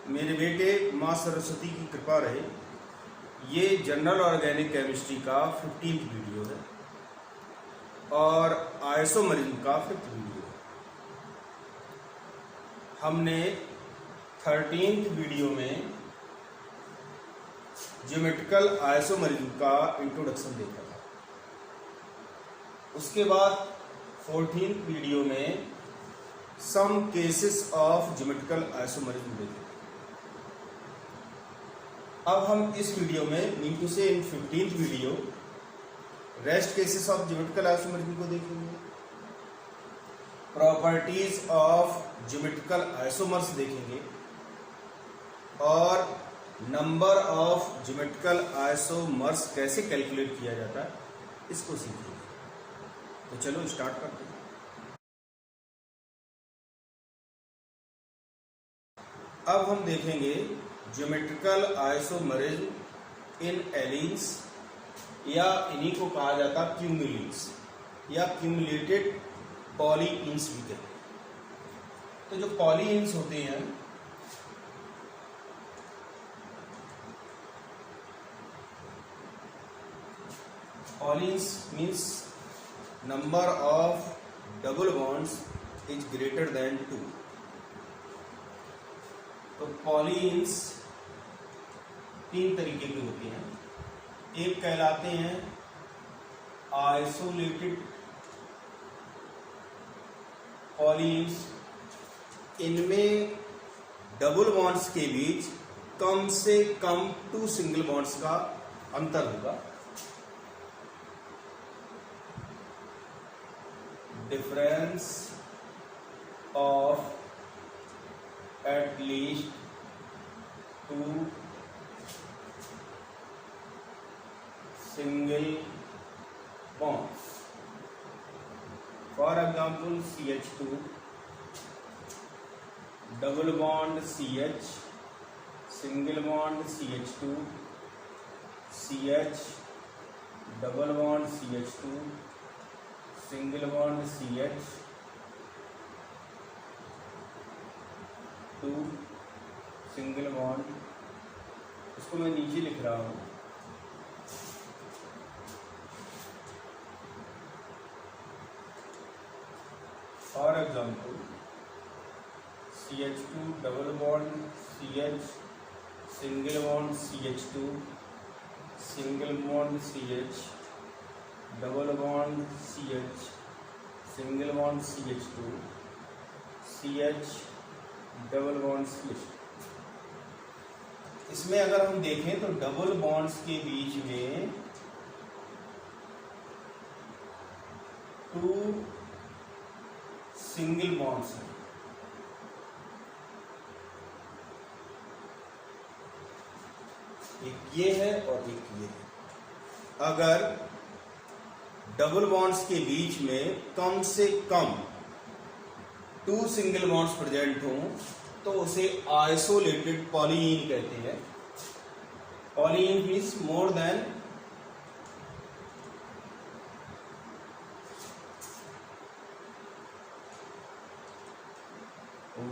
मेरे बेटे माँ सरस्वती की कृपा रहे। ये जनरल ऑर्गेनिक केमिस्ट्री का 15th वीडियो है और आइसोमरिज्म का 5th वीडियो है। हमने 13th वीडियो में ज्योमेट्रिकल आइसोमरिज्म का इंट्रोडक्शन देखा था। उसके बाद 14th वीडियो में some cases of geometrical isomerism देखे। अब हम इस वीडियो में mean to say in 15th video rest cases of geometrical isomerism को देखेंगे, प्रॉपर्टीज ऑफ ज्योमेट्रिकल आइसोमर्स देखेंगे और नंबर ऑफ ज्योमेट्रिकल आइसोमर्स कैसे कैलकुलेट किया जाता है इसको सीखेंगे। तो चलो स्टार्ट करते हैं। अब हम देखेंगे ज्योमेट्रिकल आइसोमरिज्म इन एलीन्स या इन्हीं को कहा जाता क्यूमुलेट्स या क्यूमुलेटेड पॉलीइन्स भी कहते हैं। तो जो पॉलीइन्स होते हैं polyenes means number of double bonds is greater than 2। तो पॉलीइन्स 3 तरीके की होती हैं। एक कहलाते हैं आइसोलेटेड पॉलीइन्स। इनमें डबल बॉन्ड्स के बीच कम से कम 2 सिंगल बॉन्ड्स का अंतर होगा। Difference of at least 2 single bonds. For example, CH2 double bond CH, single bond CH2, CH double bond CH2, single bond CH, 2 single bond. इसको मैं नीचे लिख रहा हूं। For example CH2 double bond CH, single bond CH2, single bond CH, double bond CH, single bond CH2, CH double bonds की। इसमें अगर हम देखें तो डबल बॉन्ड्स के बीच में 2 सिंगल बॉन्ड्स हैं। एक ये है और एक ये है। अगर डबल बॉन्ड्स के बीच में कम से कम 2 सिंगल बॉन्ड्स प्रेजेंट हों तो उसे आइसोलेटेड पॉलीइन कहते हैं। Polyene means more than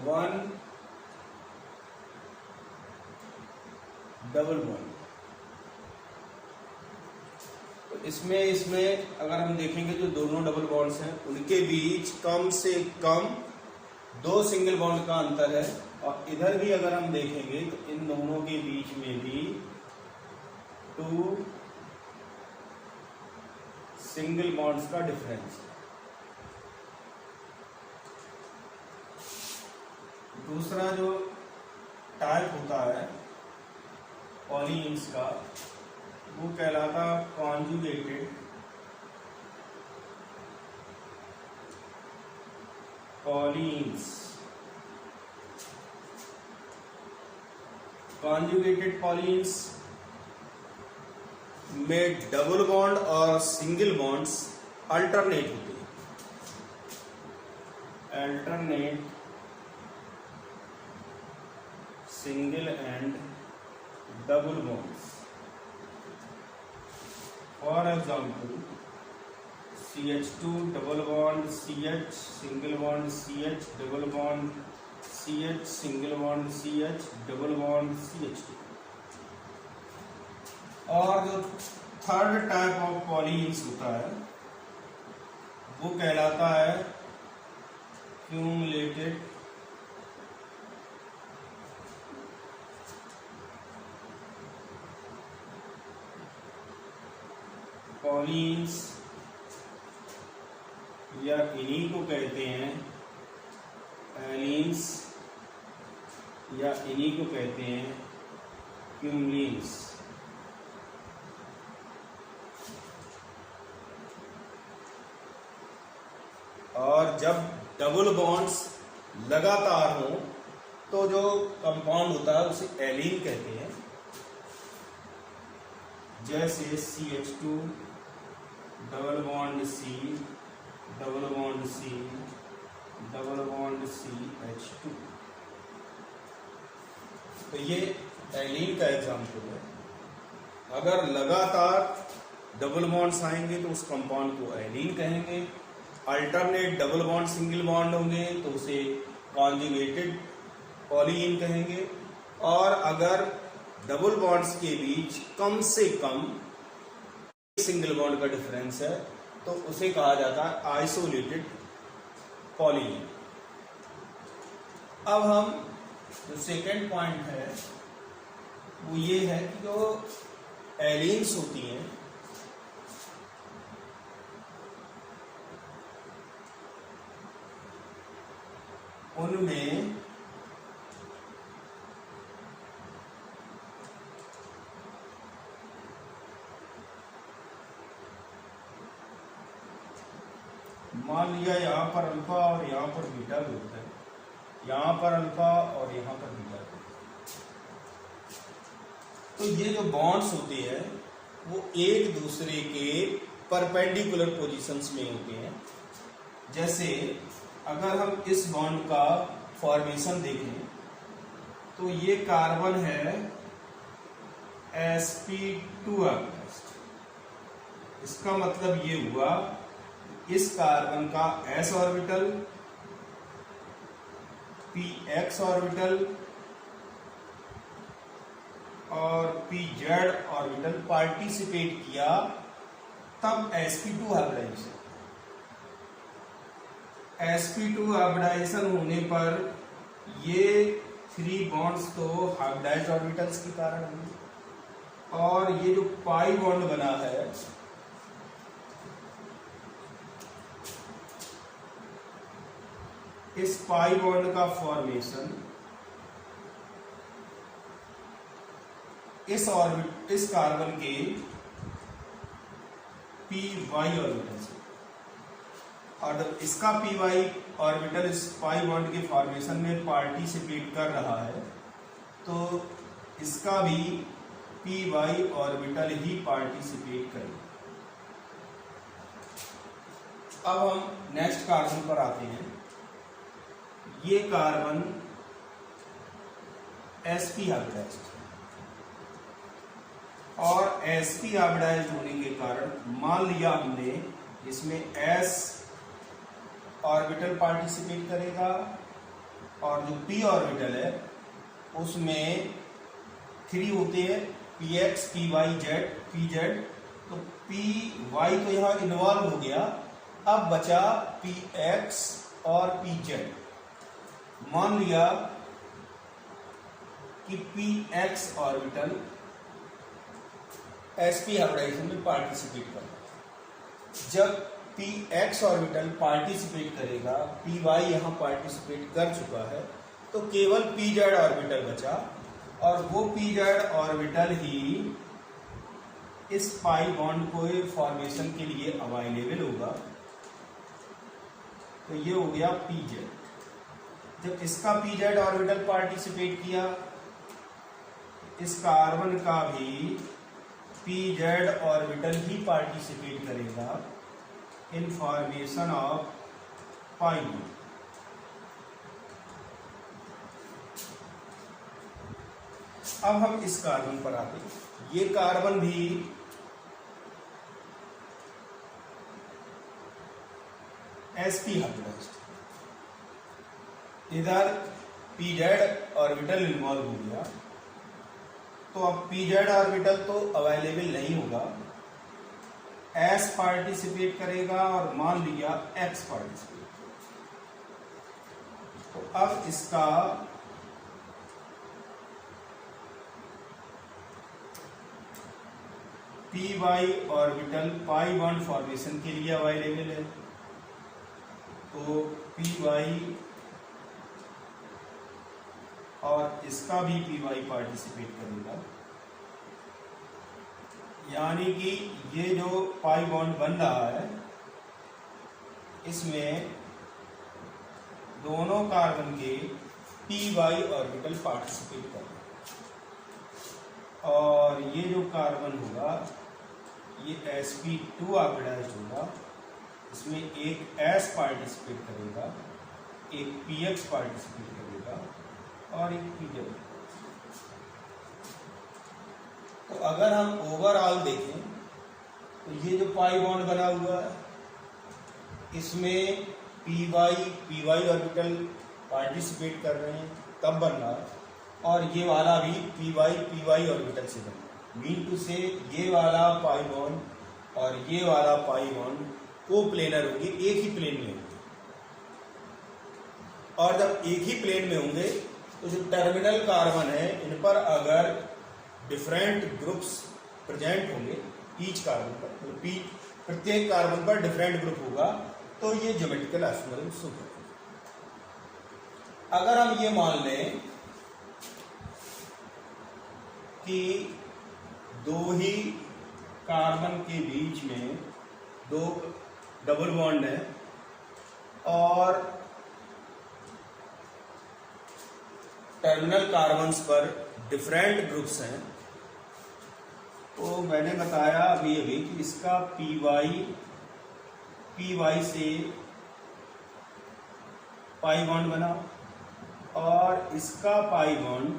one double bond. तो इसमें अगर हम देखेंगे जो दोनों डबल बॉन्ड्स हैं उनके बीच कम से कम 2 सिंगल बॉन्ड का अंतर है। और इधर भी अगर हम देखेंगे तो इन दोनों के बीच में भी 2 सिंगल बॉन्ड्स का डिफरेंस है। दूसरा जो टाइप होता है पॉलीइन्स का वो कहलाता कॉन्जुगेटेड पॉलीइन्स। कॉन्जुगेटेड पॉलीइन्स में डबल बॉन्ड और सिंगल बॉन्ड्स अल्टरनेट होते हैं। Alternate single and double bonds. For example CH2 double bond CH, single bond CH, double bond CH single bond CH double bond CH2। और जो थर्ड टाइप ऑफ पॉलीन्स होता है वो कहलाता है क्यूमुलेटेड पॉलीन्स, या इन्हीं को कहते हैं एलीन्स, या इन्हीं को कहते हैं क्यूमुलिन्स। और जब डबल बॉन्ड्स लगातार हों तो जो कंपाउंड होता है उसे एलीन कहते हैं। जैसे CH2 double bond C double bond C double bond CH2। तो ये एलीन का एग्जाम्पल है। अगर लगातार डबल बॉन्ड्स आएंगे तो उस कंपाउंड को एलीन कहेंगे। Alternate double bond single bond होंगे तो उसे कॉन्जुगेटेड पॉलीन कहेंगे। और अगर डबल बॉन्ड्स के बीच कम से कम सिंगल बॉन्ड का डिफरेंस है तो उसे कहा जाता है आइसोलेटेड पॉलीन। अब हम जो सेकेंड पॉइंट है वो ये है कि जो एलीन्स होती हैं उनमें मान लिया यहाँ पर अल्फा और यहाँ पर बीटा ग्रुप है, यहाँ पर अल्फा और यहाँ पर बीटा ग्रुप। तो ये जो बॉन्ड्स होते हैं वो एक दूसरे के परपेंडिकुलर पोजीशंस में होते हैं। जैसे अगर हम इस बॉन्ड का फॉर्मेशन देखें तो ये कार्बन है sp2। इसका मतलब ये हुआ इस कार्बन का s ऑर्बिटल, px ऑर्बिटल और pz ऑर्बिटल पार्टिसिपेट किया तब sp2 हाइब्रिडाइजेशन। sp2 हाइब्रिडाइजेशन होने पर ये 3 बॉन्ड्स तो हाइब्रिडाइज्ड ऑर्बिटल्स के कारण होंगे। और ये जो पाई बॉन्ड बना है इस पाई बॉन्ड का फॉर्मेशन इस कार्बन के py ऑर्बिटल से, और जब इसका py ऑर्बिटल इस पाई बॉन्ड के फॉर्मेशन में पार्टिसिपेट कर रहा है तो इसका भी py ऑर्बिटल ही पार्टिसिपेट करेगा। अब हम नेक्स्ट कार्बन पर आते हैं। ये कार्बन sp हाइब्रिडाइज्ड, और sp हाइब्रिडाइज्ड होने के कारण मान लिया हमने इसमें s ऑर्बिटल पार्टिसिपेट करेगा और जो p ऑर्बिटल है उसमें 3 होते हैं px py z pz। तो py तो यहां इन्वॉल्व हो गया, अब बचा px और pz। मान लिया कि px ऑर्बिटल sp हाइब्रिडाइजेशन में पार्टिसिपेट करेगा। जब px ऑर्बिटल पार्टिसिपेट करेगा, py यहां पार्टिसिपेट कर चुका है, तो केवल pz ऑर्बिटल बचा और वो pz ऑर्बिटल ही इस पाई बॉन्ड को फॉर्मेशन के लिए अवेलेबल होगा। तो ये हो गया pz। जब इसका pz ऑर्बिटल पार्टिसिपेट किया, इस कार्बन का भी pz ऑर्बिटल ही पार्टिसिपेट करेगा in formation of pi bond. अब हम इस कार्बन पर आते हैं। ये कार्बन भी sp हाइब्रिडाइज्ड, इधर पी जेड ऑर्बिटल इन्वॉल्व हो गया, तो अब पी जेड ऑर्बिटल तो अवेलेबल नहीं होगा, एस पार्टिसिपेट करेगा और मान लिया एक्स पार्टिसिपेट। तो अब इसका P Y orbital pi bond formation के लिए अवेलेबल है, तो पी वाई और इसका भी पी वाई पार्टिसिपेट करेगा, यानी कि ये जो पाई बॉन्ड बन रहा है इसमें दोनों कार्बन के पी वाई ऑर्बिटल पार्टिसिपेट करेंगे, और ये जो कार्बन होगा ये sp2 ऑक्सीडाइज्ड होगा, इसमें एक s पार्टिसिपेट करेगा, एक px पार्टिसिपेट करेगा और एक pz। तो अगर हम ओवरऑल देखें तो ये जो पाई बॉन्ड बना हुआ है इसमें पी वाई ऑर्बिटल पार्टिसिपेट कर रहे हैं तब बन रहा है, और ये वाला भी पी वाई ऑर्बिटल से बन रहा है। मीन टू से ये वाला पाई बॉन्ड और ये वाला पाई बॉन्ड को प्लेनर होंगे, एक ही प्लेन में होंगे, और जब एक ही प्लेन में होंगे तो जो टर्मिनल कार्बन है इन पर अगर डिफरेंट ग्रुप्स प्रेजेंट होंगे ईच कार्बन पर, प्रत्येक कार्बन पर डिफरेंट ग्रुप होगा, तो ये ज्योमेट्रिकल आइसोमरिज्म होगा। अगर हम ये मान लें कि दो ही कार्बन के बीच में दो डबल बॉन्ड है और टर्मिनल कार्बन्स पर डिफरेंट ग्रुप्स हैं, तो मैंने बताया अभी कि इसका पी वाई से पाई बॉन्ड बना और इसका पाई बॉन्ड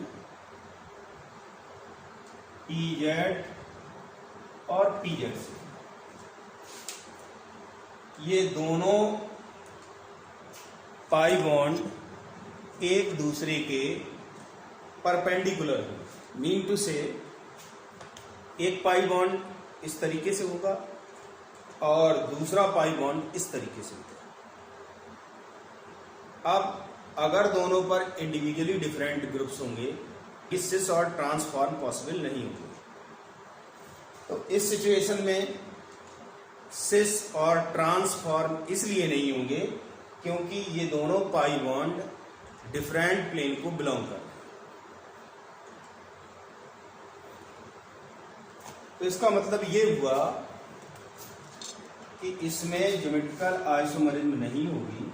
पी जेड और पी जेड से। ये दोनों पाई बॉन्ड एक दूसरे के परपेंडिकुलर है, मीन टू से एक पाई बॉन्ड इस तरीके से होगा और दूसरा पाई बॉन्ड इस तरीके से होगा। अब अगर दोनों पर इंडिविजुअली डिफरेंट ग्रुप्स होंगे, सिस और ट्रांसफॉर्म पॉसिबल नहीं होंगे। तो इस सिचुएशन में सिस और ट्रांसफॉर्म इसलिए नहीं होंगे क्योंकि ये दोनों पाई बॉन्ड डिफरेंट प्लेन को बिलोंग करते हैं। तो इसका मतलब ये हुआ कि इसमें ज्योमेट्रिकल आइसोमरिज्म नहीं होगी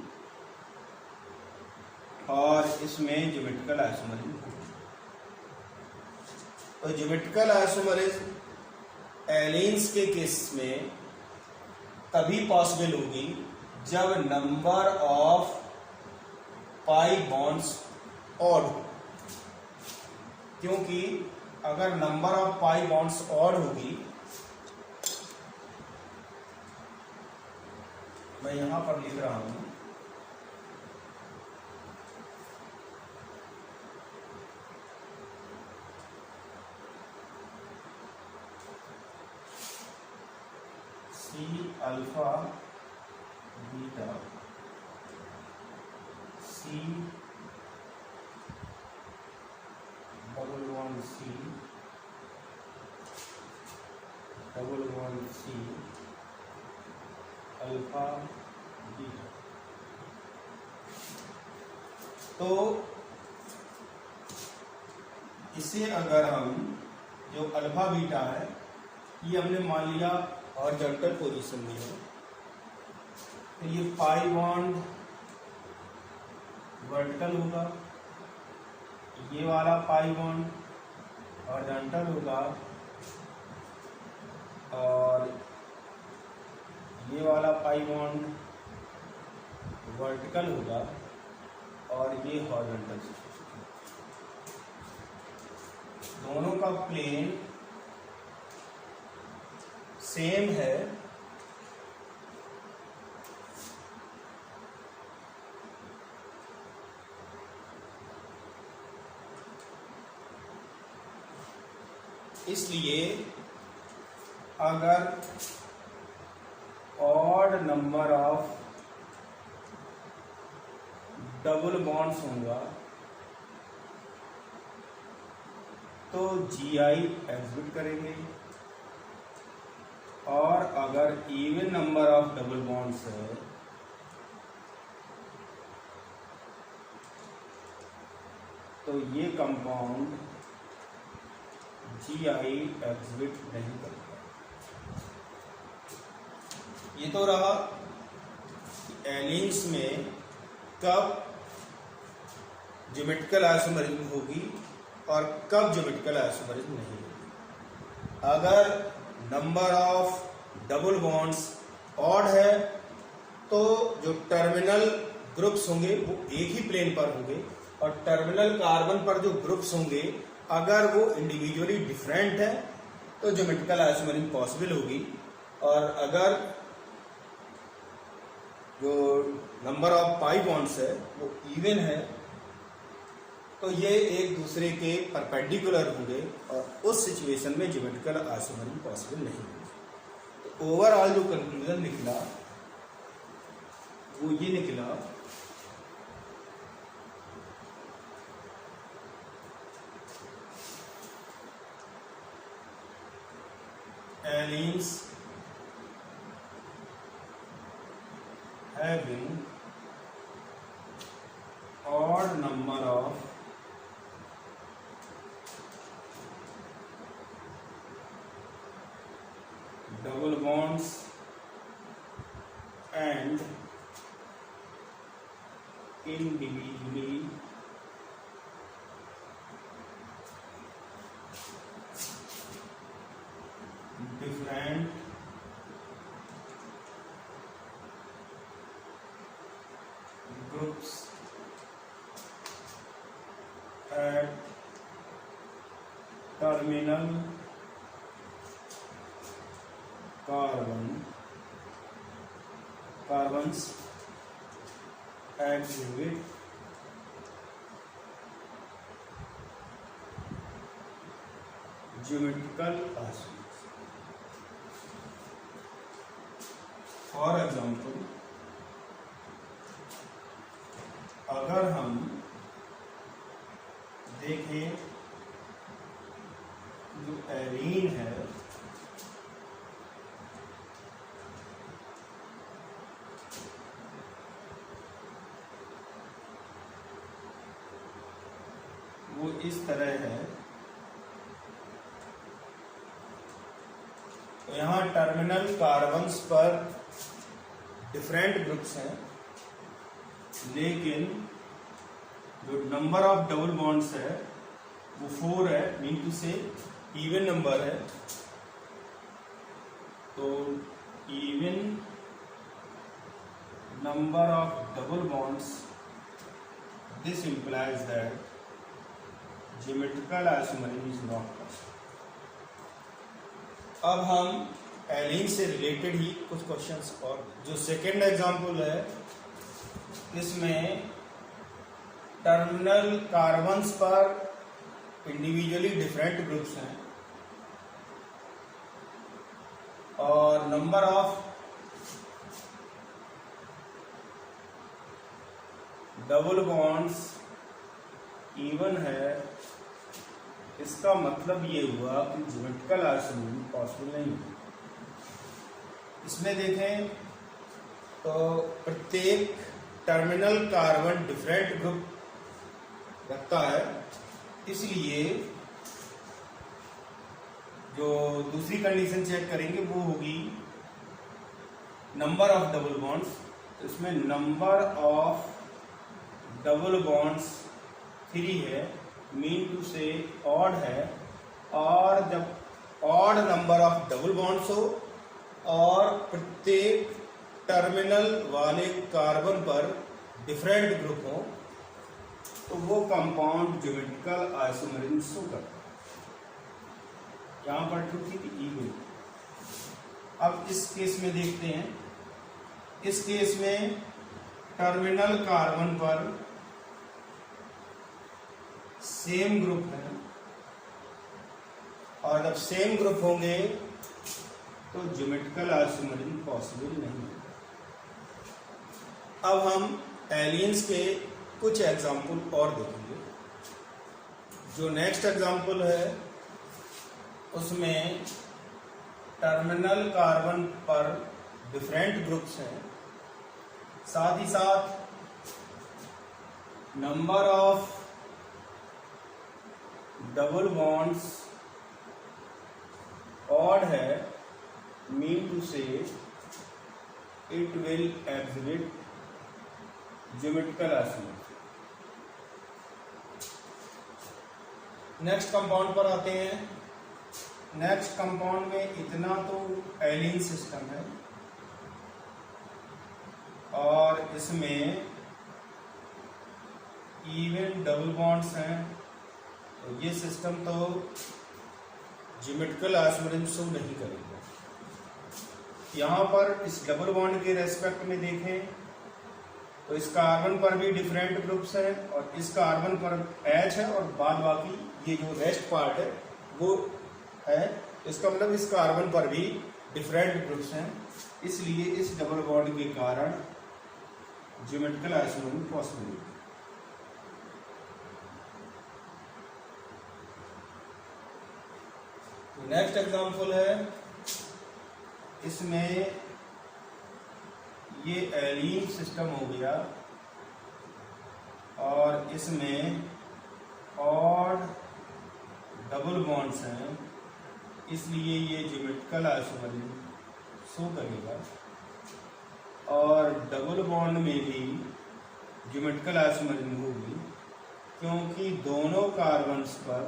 और इसमें ज्योमेट्रिकल आइसोमरिज्म होगी। तो ज्योमेट्रिकल आइसोमरिज्म एलीन्स के केस में तभी पॉसिबल होगी जब number of pi bonds odd हो, क्योंकि अगर number of pi bonds odd होगी, मैं यहां पर लिख रहा हूं C alpha beta C double one C alpha beta. तो इसे अगर हम जो अल्फा बीटा है ये हमने मान लिया हॉरिजॉन्टल पोजीशन में है, तो ये पाई बॉन्ड वर्टिकल होगा, ये वाला पाई बॉन्ड हॉरिजॉन्टल होगा और ये वाला पाई बॉन्ड वर्टिकल होगा और ये हॉरिजॉन्टल। दोनों का प्लेन सेम है, इसलिए अगर odd number of double bonds होगा तो GI एग्जिट करेंगे, और अगर even number of double bonds है तो ये कंपाउंड GI एग्जिट नहीं करेगा। ये तो रहा एलिन्स में कब ज्योमेट्रिकल आइसोमरिज्म होगी और कब ज्योमेट्रिकल आइसोमरिज्म नहीं होगी। अगर number of double bonds odd है तो जो टर्मिनल ग्रुप्स होंगे वो एक ही प्लेन पर होंगे, और टर्मिनल कार्बन पर जो ग्रुप्स होंगे अगर वो इंडिविजुअली डिफरेंट है तो ज्योमेट्रिकल आइसोमरिज्म पॉसिबल होगी। और अगर जो नंबर ऑफ पाई बॉन्ड्स है वो इवन है तो ये एक दूसरे के परपेंडिकुलर होंगे, और उस सिचुएशन में ज्योमेट्रिकल आइसोमरिज्म पॉसिबल नहीं होगी। तो ओवरऑल जो कंक्लूजन निकला वो ये निकला एलिन्स having odd number of double bonds and individually different groups at terminal carbons exhibit geometrical isomers. For example, अगर हम देखें जो एलीन है वो इस तरह है, तो यहाँ टर्मिनल कार्बन्स पर डिफरेंट ग्रुप्स हैं, लेकिन जो नंबर ऑफ डबल बॉन्ड्स है वो 4 है, मीन टू से इवन नंबर है। तो even number of double bonds, this implies that geometrical isomerism is not possible. अब हम एलीन से रिलेटेड ही कुछ क्वेश्चंस, और जो सेकेंड एग्जांपल है इसमें टर्मिनल कार्बन्स पर इंडिविजुअली डिफरेंट ग्रुप्स हैं और number of double bonds even है। इसका मतलब ये हुआ कि ज्योमेट्रिकल आइसोमरिज्म पॉसिबल नहीं है। इसमें देखें तो प्रत्येक टर्मिनल कार्बन डिफरेंट ग्रुप रखता है, इसलिए जो दूसरी कंडीशन चेक करेंगे वो होगी नंबर ऑफ डबल बॉन्ड्स। तो इसमें नंबर ऑफ डबल बॉन्ड्स 3 है, मीन टू से ऑड है, और जब odd number of double bonds हो और प्रत्येक टर्मिनल वाले कार्बन पर डिफरेंट ग्रुप हो तो वो कंपाउंड ज्योमेट्रिकल आइसोमरिज्म शो करता है। यहां पर ट्रू थी कि इवन। अब इस केस में देखते हैं, इस केस में टर्मिनल कार्बन पर सेम ग्रुप है और जब सेम ग्रुप होंगे तो ज्योमेट्रिकल आइसोमरिज्म पॉसिबल नहीं है। अब हम एलियंस के कुछ एग्जाम्पल और देखेंगे। जो नेक्स्ट एग्जाम्पल है उसमें टर्मिनल कार्बन पर डिफरेंट ग्रुप्स हैं, साथ ही साथ number of double bonds odd है, मीन टू से it will exhibit geometrical isomerism. Next compound पर आते हैं। नेक्स्ट कंपाउंड में इतना तो एलियन सिस्टम है और इसमें इवन डबल बॉन्ड्स हैं, तो ये सिस्टम तो ज्योमेट्रिकल आइसोमरिज्म शो नहीं करेगा। यहाँ पर इस डबल बॉन्ड के रेस्पेक्ट में देखें तो इस कार्बन पर भी डिफरेंट ग्रुप्स हैं और इस कार्बन पर H है और बाद बाकी ये जो रेस्ट पार्ट है वो है। इसका मतलब इस कार्बन पर भी डिफरेंट ग्रुप्स हैं, इसलिए इस डबल बॉन्ड के कारण ज्योमेट्रिकल आइसोमरिज्म पॉसिबल है। नेक्स्ट एग्जांपल है, इसमें ये एलीन सिस्टम हो गया और इसमें ऑड डबल बॉन्ड्स हैं, इसलिए ये ज्योमेट्रिकल आइसोमरिज्म शो करेगा। और डबल बॉन्ड में भी ज्योमेट्रिकल आइसोमरिज्म होगी क्योंकि दोनों कार्बन्स पर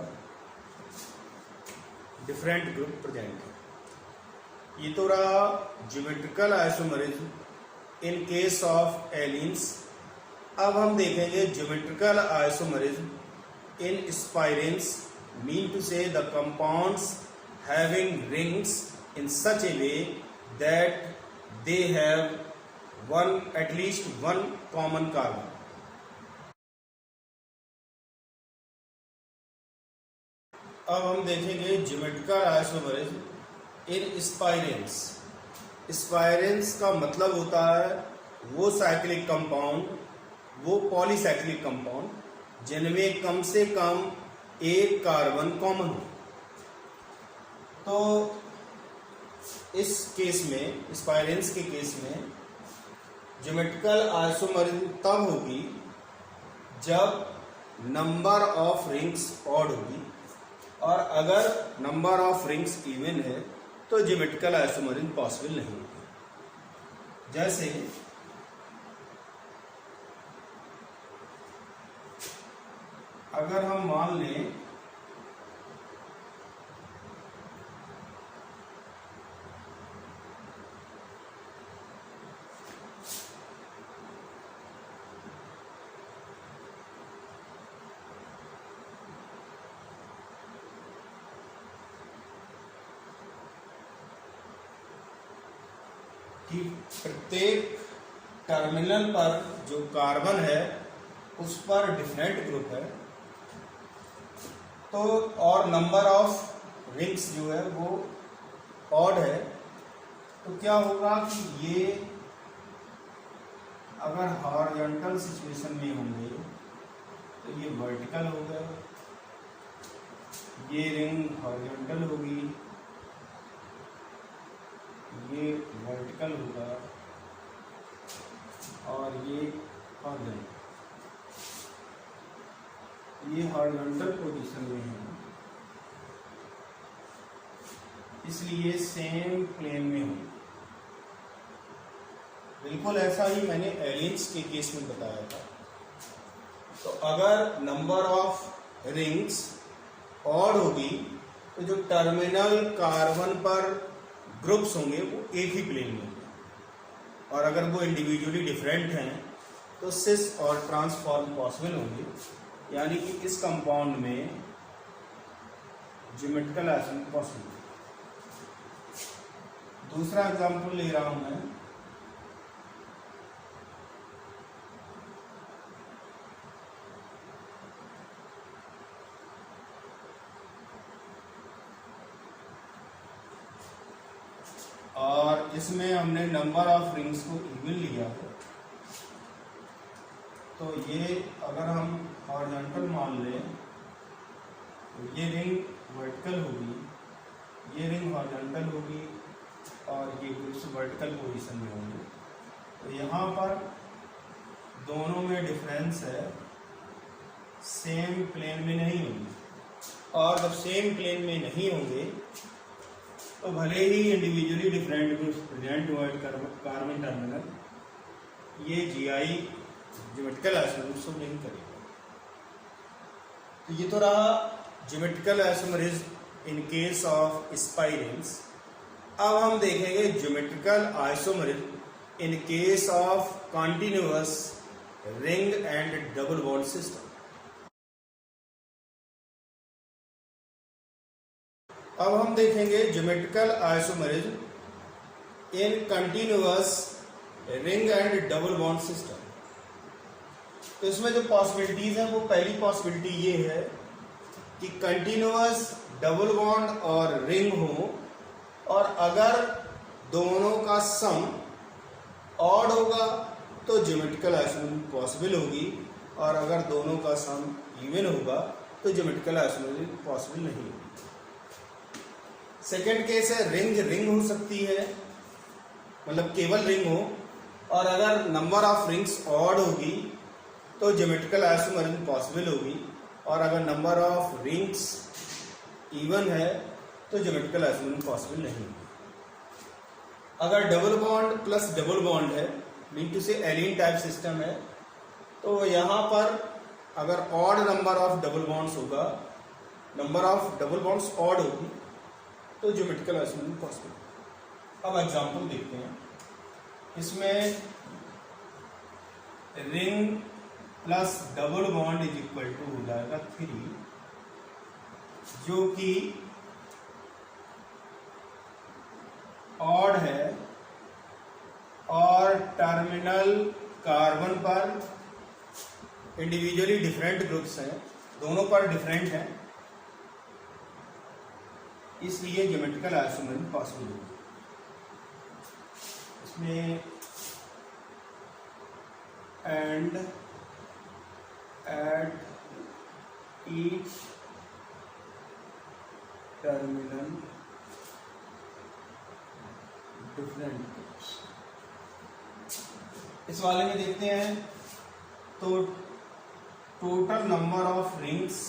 डिफरेंट ग्रुप प्रेजेंट है। ये तो रहा geometrical isomerism in case of allenes. अब हम देखेंगे geometrical isomerism in spiranes, mean to say the compounds having rings in such a way that they have at least one common carbon. अब हम देखेंगे ज्योमेट्रिकल आइसोमरिज्म इन स्पाइरेंस। स्पाइरेंस का मतलब होता है वो साइक्लिक कंपाउंड, वो पॉलीसाइक्लिक कंपाउंड जिनमें कम से कम एक कार्बन कॉमन हो। तो इस केस में, स्पाइरेंस के केस में ज्योमेट्रिकल आइसोमरिज्म तब होगी जब नंबर ऑफ रिंग्स ऑड होगी, और अगर नंबर ऑफ रिंग्स इवन है तो ज्योमेट्रिकल आइसोमरिज्म पॉसिबल नहीं होगी। जैसे अगर हम मान लें कि प्रत्येक टर्मिनल पर जो कार्बन है उस पर डिफरेंट ग्रुप है, तो और नंबर ऑफ रिंग्स जो है वो ऑड है, तो क्या होगा कि ये अगर हॉरिजॉन्टल सिचुएशन में होंगे तो ये वर्टिकल होगा, ये रिंग हॉरिजॉन्टल होगी, ये वर्टिकल होगा और ये हॉरिजॉन्टल, ये हॉरिजॉन्टल पोजीशन में है, इसलिए सेम प्लेन में होगी। बिल्कुल ऐसा ही मैंने एलियंस के केस में बताया था। तो अगर नंबर ऑफ रिंग्स ऑड होगी तो जो टर्मिनल कार्बन पर ग्रुप्स होंगे वो एक ही प्लेन में होंगे, और अगर वो इंडिविजुअली डिफरेंट हैं तो सिस और ट्रांसफॉर्म पॉसिबल होंगे, यानी कि इस कंपाउंड में ज्योमेट्रिकल आइसोमरिज्म पॉसिबल है। दूसरा एग्जांपल ले रहा हूं मैं, इसमें हमने नंबर ऑफ रिंग्स को इवन लिया है, तो ये अगर हम हॉरिजॉन्टल मान लें तो ये रिंग वर्टिकल होगी, ये रिंग हॉरिजॉन्टल होगी और ये ग्रुप्स वर्टिकल पोजीशन में होंगे। तो यहाँ पर दोनों में डिफरेंस है, सेम प्लेन में नहीं होंगे, और जब सेम प्लेन में नहीं होंगे तो भले ही इंडिविजुअली डिफरेंट ग्रुप्स प्रेजेंट हुआ कार्बन टर्मिनल, ये जीआई ज्योमेट्रिकल आइसोमरिज्म शो नहीं करेगा। तो ये तो रहा geometrical isomerism in case of spy rings. अब हम देखेंगे geometrical isomerism in case of continuous ring and double bond system. अब हम देखेंगे geometrical isomerism in continuous ring and double bond system. तो इसमें जो पॉसिबिलिटीज हैं वो पहली पॉसिबिलिटी ये है कि कंटिन्यूअस डबल बॉन्ड और रिंग हो, और अगर दोनों का सम ऑड होगा तो ज्योमेट्रिकल आइसोमरिज्म पॉसिबल होगी, और अगर दोनों का सम इवन होगा तो ज्योमेट्रिकल आइसोमरिज्म पॉसिबल नहीं होगी। सेकेंड केस है रिंग रिंग हो सकती है, मतलब केवल रिंग हो, और अगर नंबर ऑफ रिंग्स ऑड होगी तो ज्योमेट्रिकल आइसोमरिज्म पॉसिबल होगी, और अगर नंबर ऑफ रिंग्स इवन है तो ज्योमेट्रिकल आइसोमरिज्म पॉसिबल नहीं होगी। अगर double bond plus double bond है, mean to say allene type system है, तो यहाँ पर अगर odd number of double bonds होगा, number of double bonds odd होगी तो ज्योमेट्रिकल आइसोमरिज्म पॉसिबल। अब एग्जांपल देखते हैं। इसमें ring plus double bond is equal to हो जाएगा 3, जो कि ऑड है, और टर्मिनल कार्बन पर इंडिविजुअली डिफरेंट ग्रुप्स हैं, दोनों पर डिफरेंट हैं, इसलिए ज्योमेट्रिकल आइसोमरिज्म पॉसिबल होगी। इसमें and at each terminal different groups. इस वाले में देखते हैं तो टोटल नंबर ऑफ रिंग्स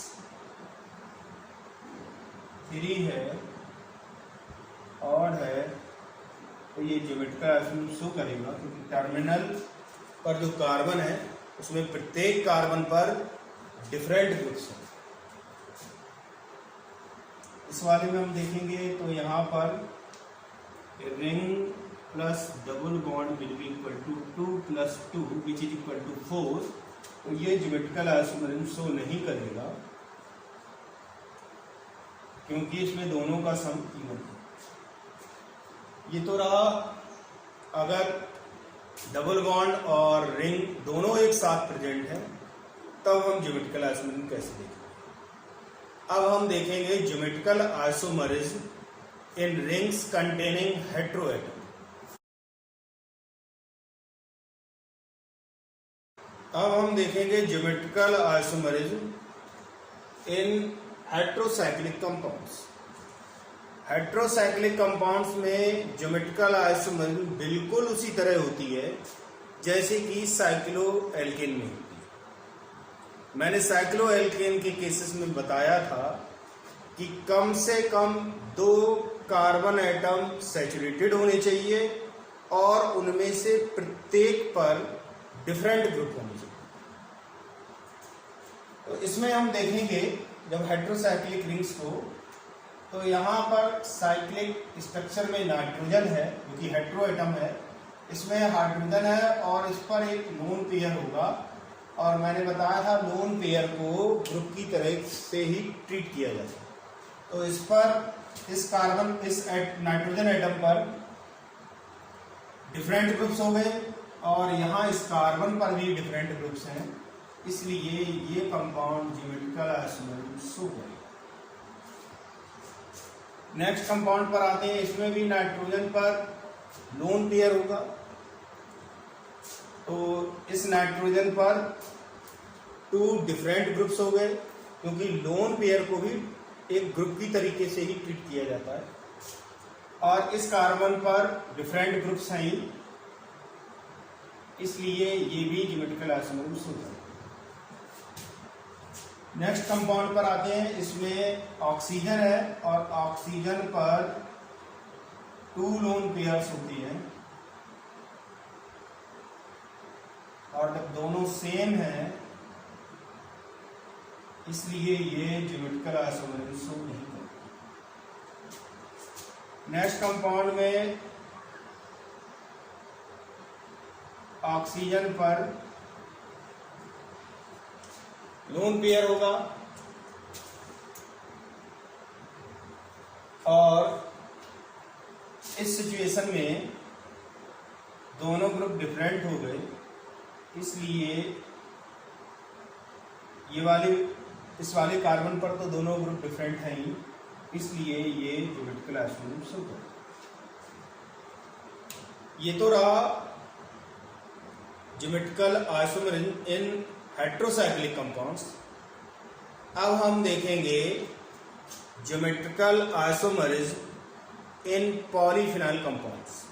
3 है, ऑड है, तो ये ज्योमेट्रिकल आइसोमरिज्म शो करेगा, क्योंकि टर्मिनल पर जो कार्बन है उसमें प्रत्येक कार्बन पर डिफरेंट ग्रुप्स हैं। इस वाले में हम देखेंगे तो यहाँ पर ring plus double bond will be equal to 2 + 2 which is equal to 4, तो ये ज्योमेट्रिकल आइसोमरिज्म शो नहीं करेगा, क्योंकि इसमें दोनों का सम इवन है। ये तो रहा अगर डबल बॉन्ड और रिंग दोनों एक साथ प्रेजेंट है, तब हम ज्योमेट्रिकल आइसोमरिज्म कैसे देखेंगे। अब हम देखेंगे ज्योमेट्रिकल आइसोमरिज्म इन रिंग्स कंटेनिंग हेटेरोएटम। अब हम देखेंगे ज्योमेट्रिकल आइसोमरिज्म इन हेटेरोसाइक्लिक कंपाउंड्स। हेटेरोसाइक्लिक कंपाउंड्स में ज्योमेट्रिकल आइसोमरिज्म बिल्कुल उसी तरह होती है जैसे कि साइक्लोएल्केन में होती है। मैंने साइक्लोएल्केन के केसेस में बताया था कि कम से कम 2 कार्बन एटम सैचुरेटेड होने चाहिए और उनमें से प्रत्येक पर डिफरेंट ग्रुप होने चाहिए। तो इसमें हम देखेंगे जब हेटेरोसाइक्लिक रिंग्स को, तो यहाँ पर साइक्लिक स्ट्रक्चर में नाइट्रोजन है जो कि हेटेरो एटम है, इसमें हाइड्रोजन है और इस पर एक लोन पेयर होगा, और मैंने बताया था लोन पेयर को ग्रुप की तरह से ही ट्रीट किया जाता है। तो इस पर इस नाइट्रोजन एटम पर डिफरेंट ग्रुप्स हो गए, और यहाँ इस कार्बन पर भी डिफरेंट ग्रुप्स हैं, इसलिए ये कंपाउंड ज्योमेट्रिकल आइसोमरिज्म शो करेगा। नेक्स्ट कंपाउंड पर आते हैं। इसमें भी नाइट्रोजन पर लोन पेयर होगा। तो इस नाइट्रोजन पर 2 डिफरेंट ग्रुप्स हो गए, क्योंकि लोन पेयर को भी एक ग्रुप की तरीके से ही ट्रीट किया जाता है। और इस कार्बन पर डिफरेंट ग्रुप्स हैं, इसलिए ये भी ज्योमेट्रिकल आइसोमर्स होता है। नेक्स्ट कंपाउंड पर आते हैं। इसमें ऑक्सीजन है और ऑक्सीजन पर 2 लोन पेयर्स होती हैं, और जब दोनों सेम हैं इसलिए ये ज्योमेट्रिकल आइसोमर्स नहीं करते। नेक्स्ट कंपाउंड में ऑक्सीजन पर लोन पेयर होगा और इस सिचुएशन में दोनों ग्रुप डिफरेंट हो गए, इसलिए इस वाले कार्बन पर तो दोनों ग्रुप डिफरेंट हैं ही, इसलिए ये ज्योमेट्रिकल आइसोमर्स होगा। ये तो रहा ज्योमेट्रिकल आइसोमर्स इन हेट्रोसाइक्लिक कंपाउंड्स। अब हम देखेंगे ज्योमेट्रिकल आइसोमर्स इन पॉलीफिनाइल कंपाउंड्स।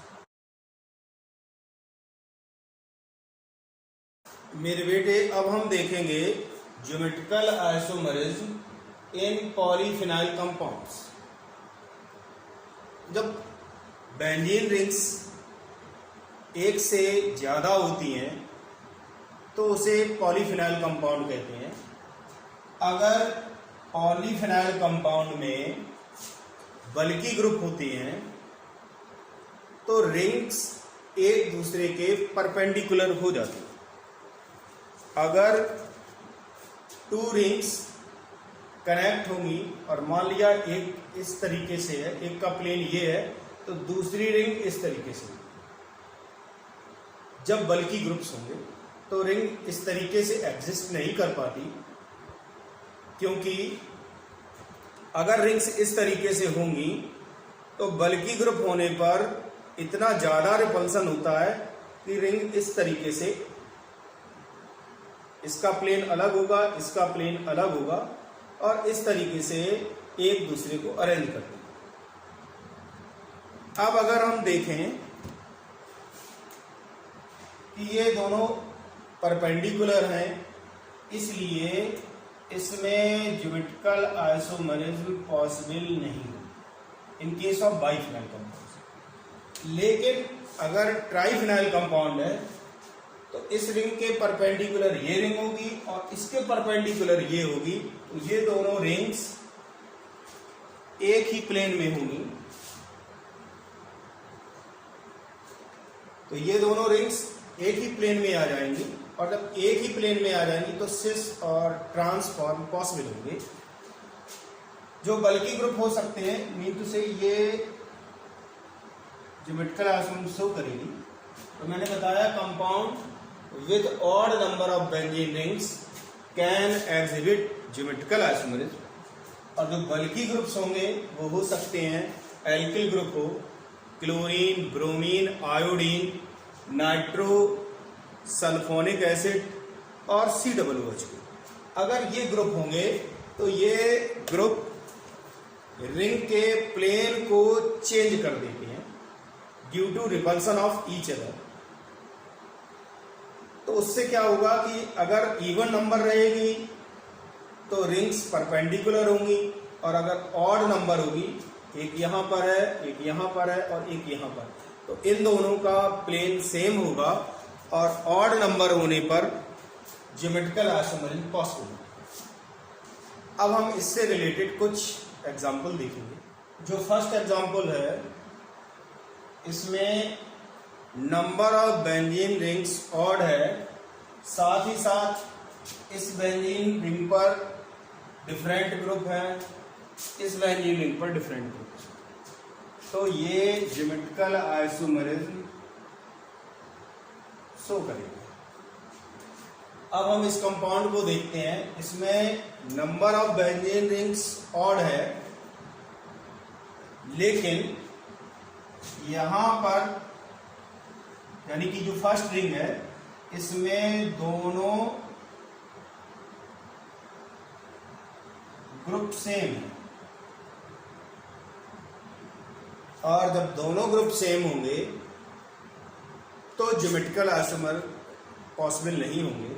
मेरे बेटे, अब हम देखेंगे ज्योमेट्रिकल आइसोमर्स इन पॉलीफिनाइल कंपाउंड्स। जब बेंजीन रिंग्स एक से ज्यादा होती हैं तो उसे पॉलीफिनाइल कंपाउंड कहते हैं। अगर पॉलीफिनाइल कंपाउंड में बल्की ग्रुप होती हैं तो रिंग्स एक दूसरे के परपेंडिकुलर हो जाती हैं। अगर 2 रिंग्स कनेक्ट होंगी और मान लिया एक इस तरीके से है, एक का प्लेन ये है, तो दूसरी रिंग इस तरीके से। जब बल्की ग्रुप्स होंगे तो रिंग इस तरीके से एग्जिस्ट नहीं कर पाती, क्योंकि अगर रिंग्स इस तरीके से होंगी तो बल्की ग्रुप होने पर इतना ज्यादा रिपल्सन होता है कि रिंग इस तरीके से, इसका प्लेन अलग होगा, इसका प्लेन अलग होगा, और इस तरीके से एक दूसरे को अरेंज कर देंगे। अब अगर हम देखें कि ये दोनों परपेंडिकुलर हैं, इसलिए इसमें ज्योमेट्रिकल आइसोमरिज्म पॉसिबल नहीं है इन केस ऑफ बाइफिनाइल कंपाउंड। लेकिन अगर ट्राइफिनाइल कंपाउंड है तो इस रिंग के परपेंडिकुलर ये रिंग होगी और इसके परपेंडिकुलर ये होगी, तो ये दोनों रिंग्स एक ही प्लेन में होंगी। तो ये दोनों रिंग्स एक ही प्लेन में आ जाएंगी, और जब एक ही प्लेन में आ जाएंगी तो सिस और ट्रांसफॉर्म पॉसिबल होंगे। जो बल्की ग्रुप हो सकते हैं, मीन टू से ये ज्योमेट्रिकल आइसोमर्स शो करेगी। तो मैंने बताया compound with odd number of benzene rings can exhibit geometrical isomerism, और जो बल्की ग्रुप्स होंगे वो हो सकते हैं एल्किल ग्रुप हो, chlorine, bromine, iodine, nitro, sulphonic acid और COOH। अगर ये ग्रुप होंगे तो ये ग्रुप रिंग के प्लेन को चेंज कर देते हैं due to repulsion of each other. तो उससे क्या होगा कि अगर इवन नंबर रहेगी तो रिंग्स परपेंडिकुलर होंगी, और अगर ऑड नंबर होगी, एक यहां पर है, एक यहां पर है और एक यहां पर, तो इन दोनों का प्लेन सेम होगा, और ऑड नंबर होने पर ज्योमेट्रिकल आइसोमरिज्म पॉसिबल होगा। अब हम इससे रिलेटेड कुछ एग्जाम्पल देखेंगे। जो फर्स्ट एग्जाम्पल है, इसमें number of benzene rings odd है, साथ ही साथ इस बेंजीन रिंग पर डिफरेंट ग्रुप है, इस बेंजीन रिंग पर डिफरेंट ग्रुप है। तो ये ज्योमेट्रिकल आइसोमरिज्म शो करेगा। अब हम इस कंपाउंड को देखते हैं। इसमें number of benzene rings odd है, लेकिन यहां पर यानी कि जो फर्स्ट रिंग है इसमें दोनों ग्रुप सेम है, और जब दोनों ग्रुप सेम होंगे तो ज्योमेट्रिकल आइसोमर पॉसिबल नहीं होंगे।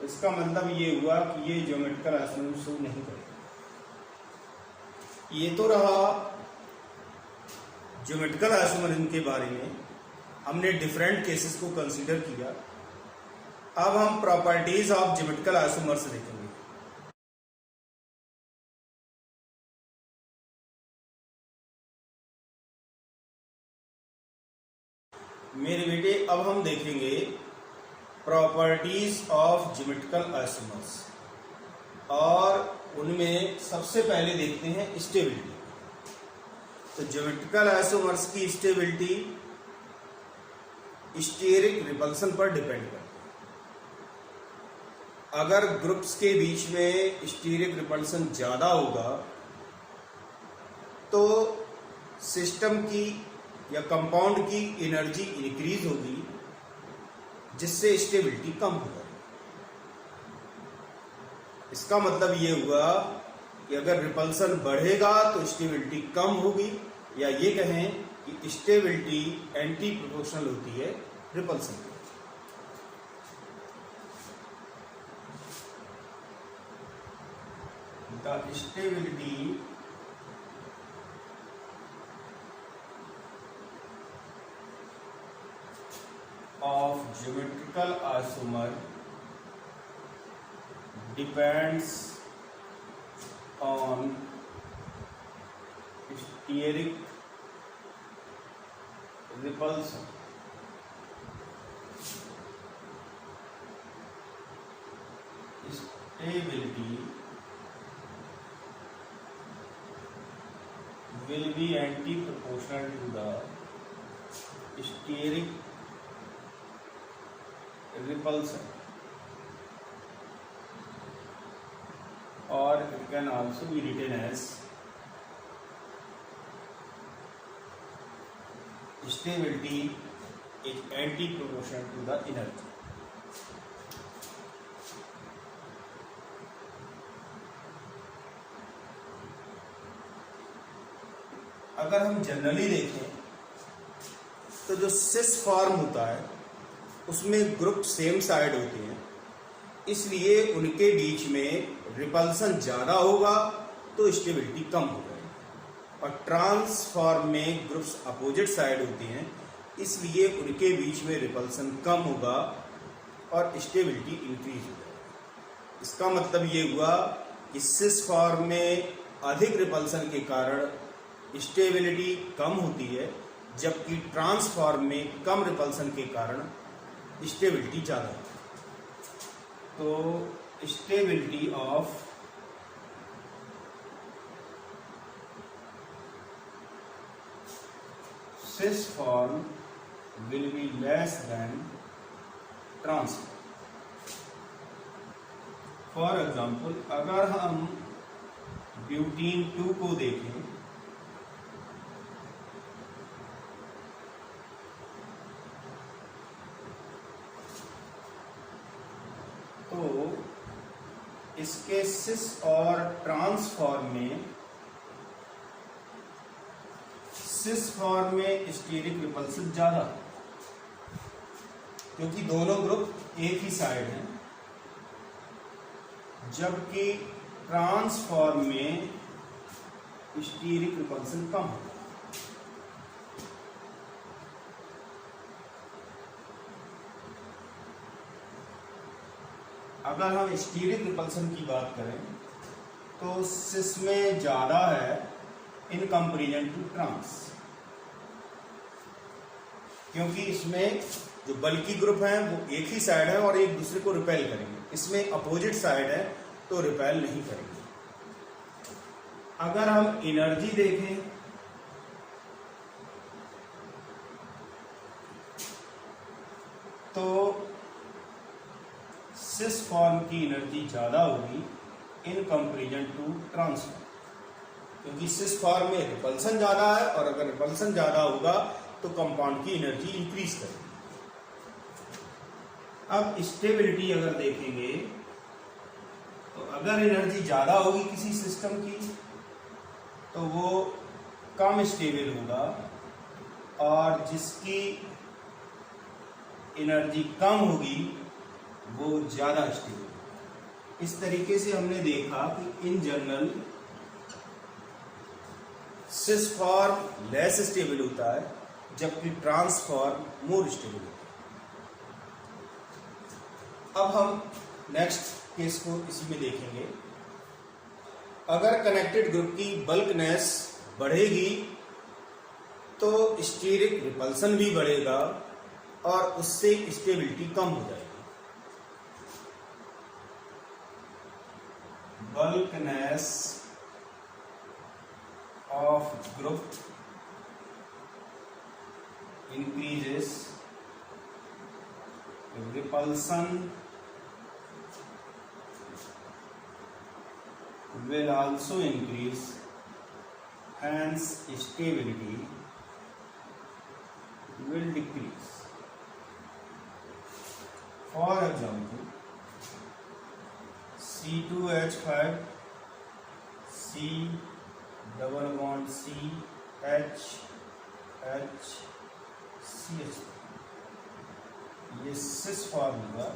इसका मतलब ये हुआ कि ये ज्योमेट्रिकल आइसोमर शो नहीं करेगा। ये तो रहा ज्योमेट्रिकल आइसोमरिज्म के बारे में, हमने डिफरेंट केसेस को कंसीडर किया। अब हम प्रॉपर्टीज ऑफ ज्योमेट्रिकल आइसोमर्स देखेंगे। मेरे बेटे अब हम देखेंगे प्रॉपर्टीज ऑफ ज्योमेट्रिकल आइसोमर्स, और उनमें सबसे पहले देखते हैं स्टेबिलिटी। तो ज्योमेट्रिकल आइसोमर्स की स्टेबिलिटी स्टीयरिक रिपल्सन पर डिपेंड करती है। अगर ग्रुप्स के बीच में स्टीयरिक रिपल्सन ज्यादा होगा तो सिस्टम की या कंपाउंड की एनर्जी इंक्रीज होगी, जिससे स्टेबिलिटी कम होगा। इसका मतलब ये हुआ कि अगर रिपल्सन बढ़ेगा तो स्टेबिलिटी कम होगी, या ये कहें कि स्टेबिलिटी एंटी प्रोपोर्शनल होती है रिपल्सन की। The stability of geometrical isomer depends on steric repulsion. Stability will be anti-proportional to the steric repulsion, or it can also be written as stability is anti-proportional to the energy. अगर हम generally देखें तो जो cis form होता है उसमें group same side होते हैं, इसलिए उनके बीच में रिपल्सन ज्यादा होगा तो स्टेबिलिटी कम हो जाएगी। और ट्रांसफॉर्म में ग्रुप्स अपोजिट साइड होते हैं, इसलिए उनके बीच में रिपल्सन कम होगा और स्टेबिलिटी इंक्रीज हो जाएगी। इसका मतलब ये हुआ कि सिस फॉर्म में अधिक रिपल्सन के कारण स्टेबिलिटी कम होती है, जबकि ट्रांसफॉर्म में कम रिपल्सन के कारण स्टेबिलिटी ज्यादा होती है। तो stability of cis form will be less than trans form. For example, अगर हम ब्यूटीन 2 को देखें तो इसके सिस और ट्रांसफॉर्म में, सिस फॉर्म में स्टीरिक रिपल्सन ज्यादा, क्योंकि दोनों ग्रुप एक ही साइड हैं, जबकि ट्रांसफॉर्म में स्टीरिक रिपल्सन कम है। अगर हम स्टीरिक रिपल्सन की बात करें तो सिस में ज्यादा है इन कंपेरिजन टू ट्रांस, क्योंकि इसमें जो बल्कि ग्रुप हैं वो एक ही साइड है और एक दूसरे को रिपेल करेंगे। इसमें अपोजिट साइड है तो रिपेल नहीं करेंगे। अगर हम एनर्जी देखें तो सिस फॉर्म की एनर्जी ज्यादा होगी इन कंपेरिजन टू ट्रांसफॉर्म, क्योंकि सिस फॉर्म में रिपल्सन ज्यादा है, और अगर रिपल्सन ज्यादा होगा तो कंपाउंड की एनर्जी इंक्रीज करेगी। अब स्टेबिलिटी अगर देखेंगे तो अगर एनर्जी ज़्यादा होगी किसी सिस्टम की तो वो कम स्टेबल होगा, और जिसकी एनर्जी कम होगी वो ज़्यादा स्टेबल होगा। इस तरीके से हमने देखा कि in general cis form less stable होता है जबकि ट्रांसफॉर्म मोर स्टेबल होता है। अब हम नेक्स्ट केस को इसी में देखेंगे। अगर कनेक्टेड ग्रुप की बल्कनेस बढ़ेगी तो स्टीरिक रिपल्सन भी बढ़ेगा और उससे स्टेबिलिटी कम हो जाएगी। Bulkiness of group increases, repulsion will also increase, hence stability will decrease. For example, C2H5 C double bond C H H CH, ये सिस फॉर्म होगा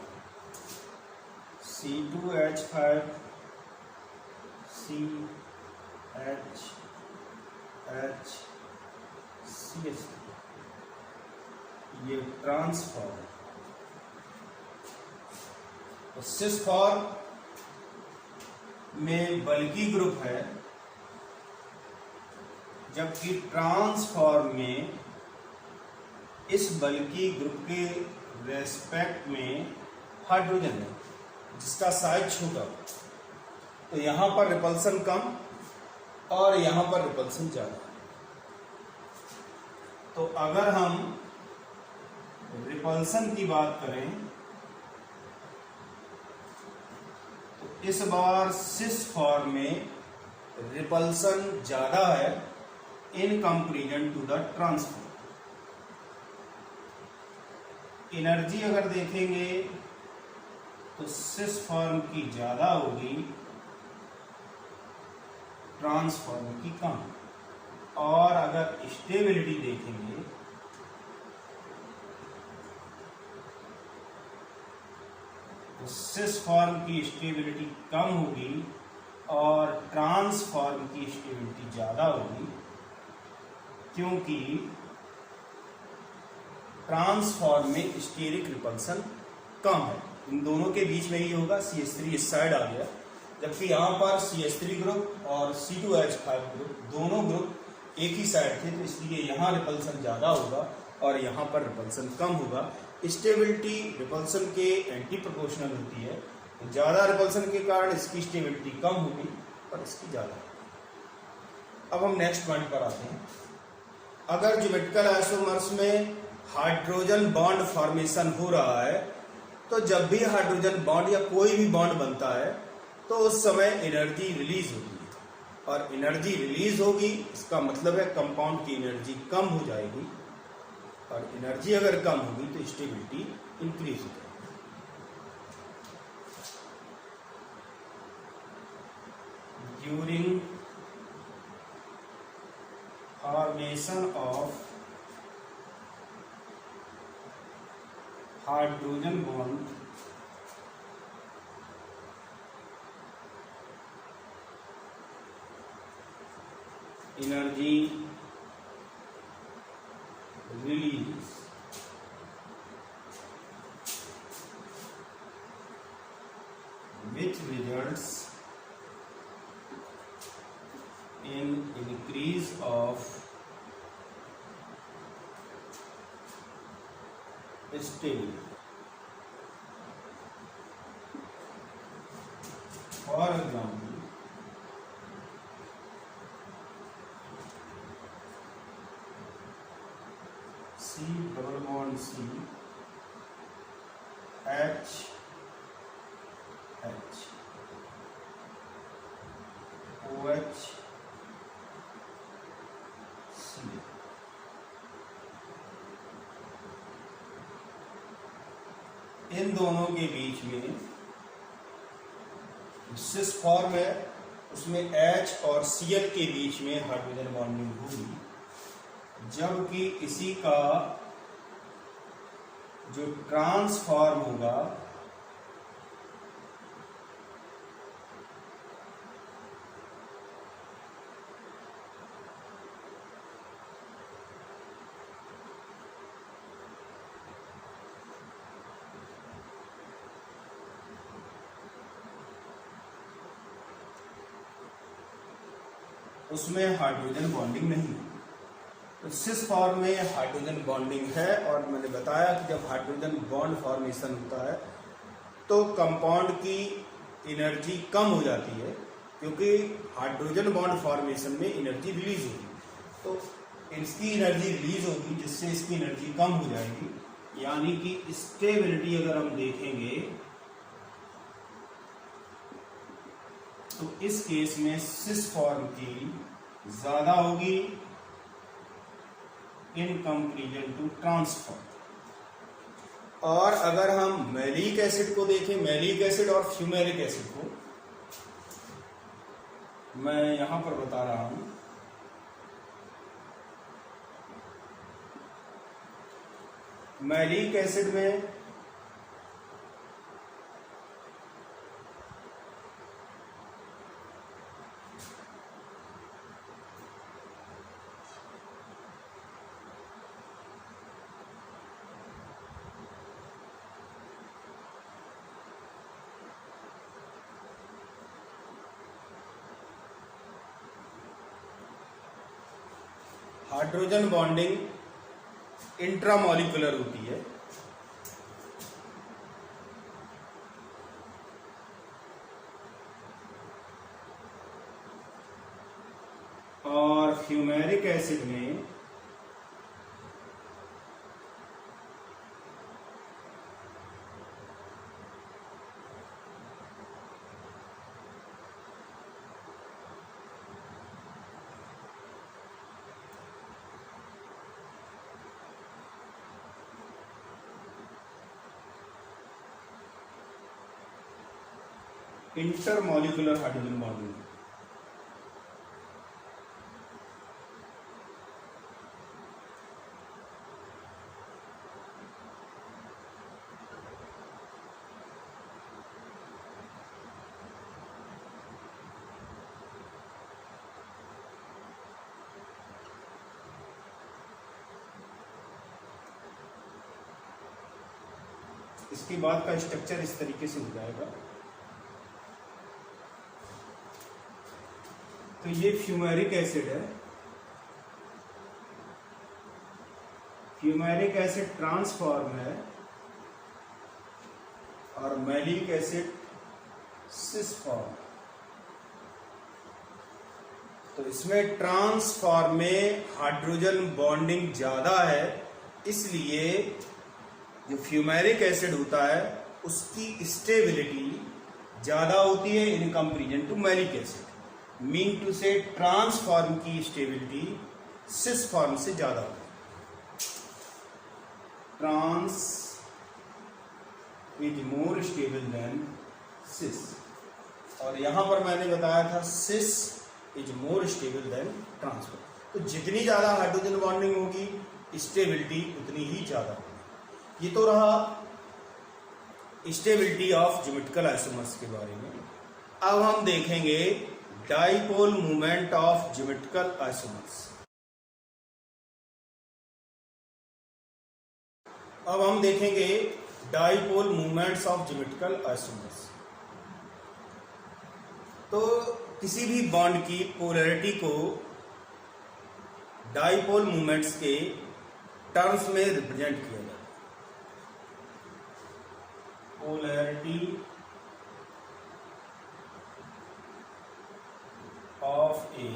C2H5 C H H CH, ये transform. तो cis form में बल्की group है जबकि transform में इस बल्की group के रेस्पेक्ट में हाइड्रोजन है जिसका साइज छोटा, तो यहां पर रिपल्सन कम और यहां पर रिपल्सन ज्यादा। तो अगर हम रिपल्सन की बात करें तो इस बार सिस फॉर्म में रिपल्सन ज्यादा है in comparison to the trans form. Energy अगर देखेंगे तो सिस फॉर्म की ज्यादा होगी, ट्रांसफॉर्म की कम। और अगर स्टेबिलिटी देखेंगे तो सिस फॉर्म की स्टेबिलिटी कम होगी और ट्रांसफॉर्म की स्टेबिलिटी ज्यादा होगी, क्योंकि ट्रांसफॉर्म में स्टीरिक रिपल्सन कम है। इन दोनों के बीच में ही होगा, CH3 इस साइड आ गया, जबकि यहाँ पर CH3 ग्रुप और C2H5 ग्रुप दोनों ग्रुप एक ही साइड थे, तो इसलिए यहाँ रिपल्सन ज़्यादा होगा और यहाँ पर रिपल्सन कम होगा। स्टेबिलिटी रिपल्सन के एंटी प्रोपोर्शनल होती है, तो ज़्यादा रिपल्सन के कारण इसकी स्टेबिलिटी कम होगी और इसकी ज़्यादा। अब हम नेक्स्ट पॉइंट पर आते हैं। अगर ज्योमेट्रिकल आइसोमर्स में हाइड्रोजन बॉन्ड फॉर्मेशन हो रहा है तो जब भी हाइड्रोजन बॉन्ड या कोई भी बॉन्ड बनता है तो उस समय एनर्जी रिलीज होती है, और एनर्जी रिलीज होगी इसका मतलब है कंपाउंड की एनर्जी कम हो जाएगी, और एनर्जी अगर कम होगी तो स्टेबिलिटी इंक्रीज हो जाएगी। During formation of hydrogen bond energy release which results in increase of stability. For example, C double bond C H H OH C, इन दोनों के बीच में सिस फॉर्म है, उसमें H और Cl के बीच में हाइड्रोजन बॉन्डिंग होगी, जबकि इसी का जो ट्रांसफॉर्म होगा उसमें हाइड्रोजन बॉन्डिंग नहीं है। तो सिस फॉर्म में हाइड्रोजन बॉन्डिंग है, और मैंने बताया कि जब हाइड्रोजन बॉन्ड फॉर्मेशन होता है तो कंपाउंड की एनर्जी कम हो जाती है, क्योंकि हाइड्रोजन बॉन्ड फॉर्मेशन में एनर्जी रिलीज होगी, तो इसकी एनर्जी रिलीज होगी जिससे इसकी एनर्जी कम हो जाएगी। यानी कि स्टेबिलिटी अगर हम देखेंगे तो इस केस में सिस फॉर्म की ज्यादा होगी इन कंपैरिजन टू ट्रांसफॉर्म। और अगर हम मैलिक एसिड को देखें, मैलिक एसिड और फ्यूमेरिक एसिड को मैं यहां पर बता रहा हूं, मैलिक एसिड में हाइड्रोजन बॉन्डिंग इंट्रामॉलिक्यूलर होती है, और फ्यूमेरिक एसिड में इंटरमॉलिक्यूलर हाइड्रोजन बॉन्डिंग। इसके बाद का स्ट्रक्चर इस तरीके से हो जाएगा। तो ये फ्यूमेरिक एसिड है, फ्यूमेरिक एसिड ट्रांसफॉर्म है, और मैलिक एसिड सिस फॉर्म। तो इसमें ट्रांसफॉर्म में हाइड्रोजन बॉन्डिंग ज्यादा है, इसलिए जो फ्यूमेरिक एसिड होता है उसकी स्टेबिलिटी ज्यादा होती है in comparison to maleic acid. Mean to say trans form की स्टेबिलिटी सिस फॉर्म से ज्यादा होती है। Trans is more stable than cis, और यहां पर मैंने बताया था cis is more stable than trans form. तो जितनी ज्यादा हाइड्रोजन बॉन्डिंग होगी स्टेबिलिटी उतनी ही ज्यादा होगी। ये तो रहा स्टेबिलिटी ऑफ ज्योमेट्रिकल आइसोमर्स के बारे में। अब हम देखेंगे dipole movement of geometrical isomers. अब हम देखेंगे dipole movements of geometrical isomers. तो किसी भी बॉन्ड की पोलैरिटी को डाइपोल मूवमेंट्स के टर्म्स में रिप्रेजेंट किया जाता है। Polarity of a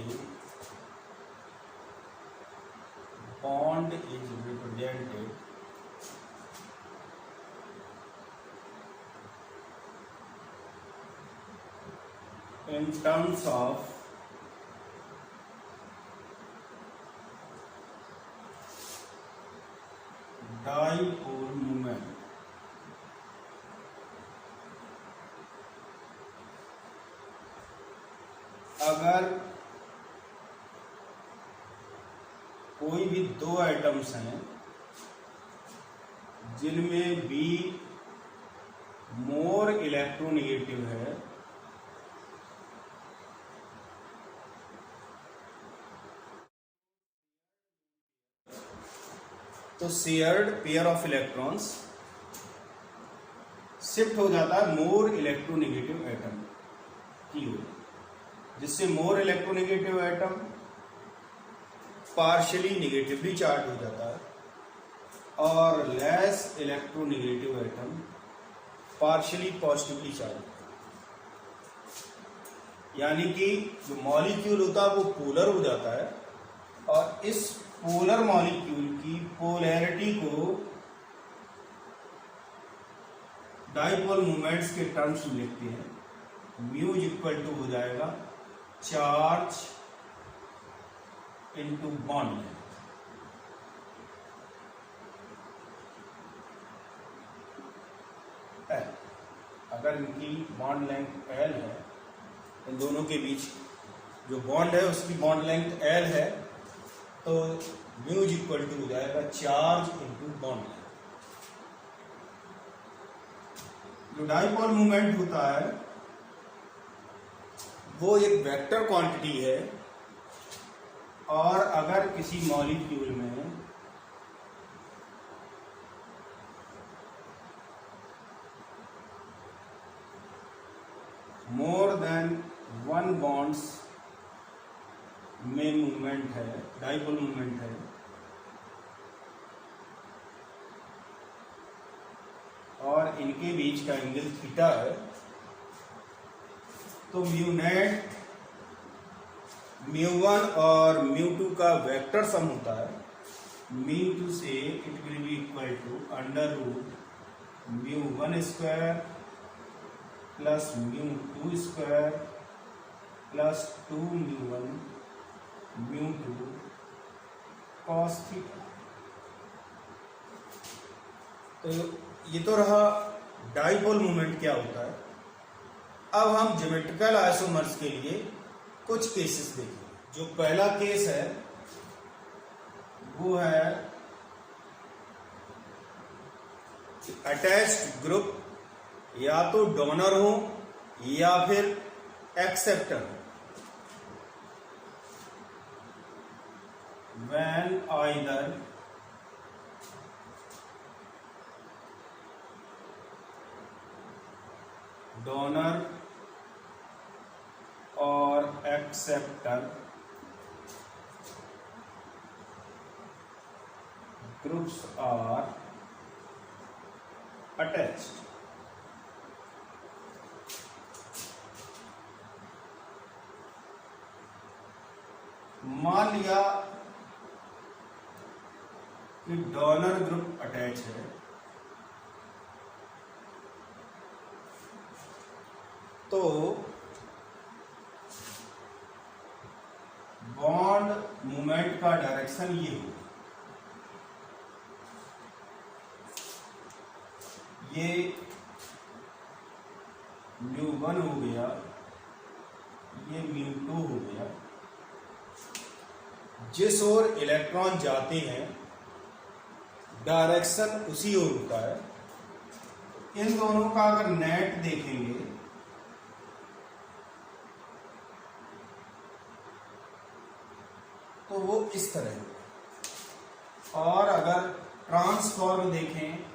bond is represented in terms of dipole moment. अगर कोई भी दो एटम्स हैं जिनमें बी मोर इलेक्ट्रोनेगेटिव है, तो shared pair of electrons shift हो जाता है मोर इलेक्ट्रोनेगेटिव एटम की ओर, जिससे more electronegative atom partially negatively charge हो जाता है और less electronegative atom partially positively charge होता है। यानी कि जो मॉलिक्यूल होता है वो पोलर हो जाता है और इस पोलर मॉलिक्यूल की पोलैरिटी को डाइपोल मोमेंट्स के टर्म्स में लिखते हैं। म्यू इक्वल टू हो जाएगा चार्ज इनटू बॉन्ड लेंथ। अगर इनकी बॉन्ड लेंथ एल है, इन दोनों के बीच जो बॉन्ड है उसकी बॉन्ड लेंथ एल है, तो म्यू इक्वल टू हो जाएगा चार्ज इनटू बॉन्ड लेंथ। जो डाइपोल मोमेंट होता है वो एक वेक्टर क्वांटिटी है और अगर किसी मॉलिक्यूल में मोर देन वन बॉन्ड्स में मूवमेंट है, डाइपोल मूवमेंट है, और इनके बीच का एंगल थीटा है, तो म्यू नेट म्यू वन और म्यू टू का वेक्टर सम होता है। म्यू टू से it will be equal to under root mu one square plus mu two square plus two mu one mu two cos theta. तो ये तो रहा dipole moment क्या होता है। अब हम ज्योमेट्रिकल आइसोमर्स के लिए कुछ केसेस देखें। जो पहला केस है वो है अटैच्ड ग्रुप या तो डोनर हो या फिर एक्सेप्टर हो। व्हेन आइदर डोनर और एक्सेप्टर ग्रुप्स आर अटैच्ड। मान लिया कि डोनर ग्रुप अटैच है, तो बॉन्ड मूवमेंट का डायरेक्शन ये होगा। ये म्यू वन हो गया, ये म्यू टू हो गया। जिस ओर इलेक्ट्रॉन जाते हैं डायरेक्शन उसी ओर होता है। इन दोनों का अगर नेट देखेंगे तो वो इस तरह है, और अगर ट्रांसफॉर्म देखें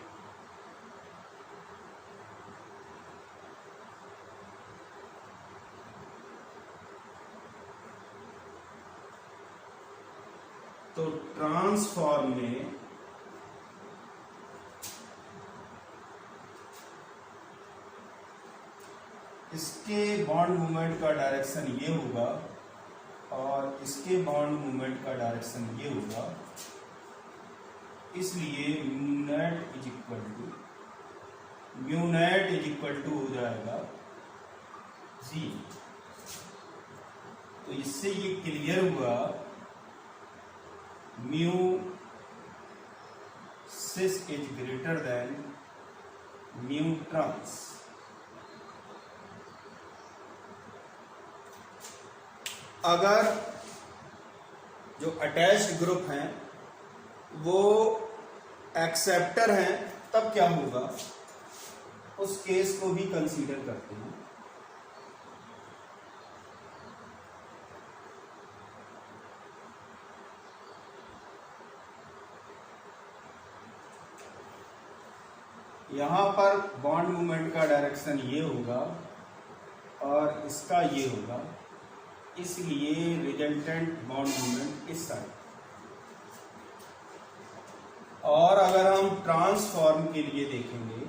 तो ट्रांसफॉर्म में इसके बॉन्ड मूवमेंट का डायरेक्शन ये होगा और इसके बॉन्ड मूवमेंट का डायरेक्शन ये होगा। इसलिए mu net is equal to हो जाएगा जी। तो इससे ये क्लियर हुआ mu cis is greater than mu trans. अगर जो अटैच्ड ग्रुप हैं वो एक्सेप्टर हैं तब क्या होगा, उस केस को भी कंसीडर करते हैं। यहां पर बॉन्ड मूवमेंट का डायरेक्शन ये होगा और इसका ये होगा, इसलिए रिजल्टेंट बॉन्ड मूवमेंट इस साइड। और अगर हम ट्रांसफॉर्म के लिए देखेंगे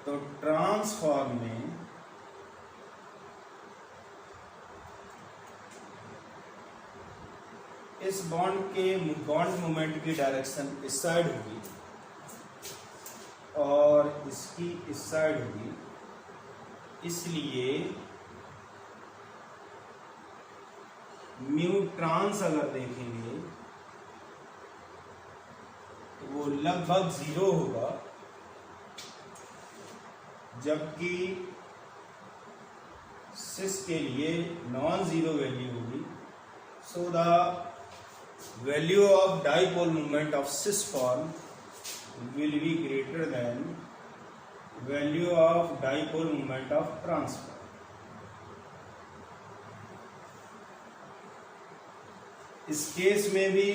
तो ट्रांसफॉर्म में इस बॉन्ड मूवमेंट की डायरेक्शन इस साइड होगी और इसकी इस साइड होगी, इसलिए म्यू ट्रांस अगर देखेंगे तो वो लगभग 0 होगा, जबकि सिस के लिए नॉन जीरो वैल्यू होगी। So the value of dipole moment of cis form will be greater than value of dipole moment of trans form. इस केस में भी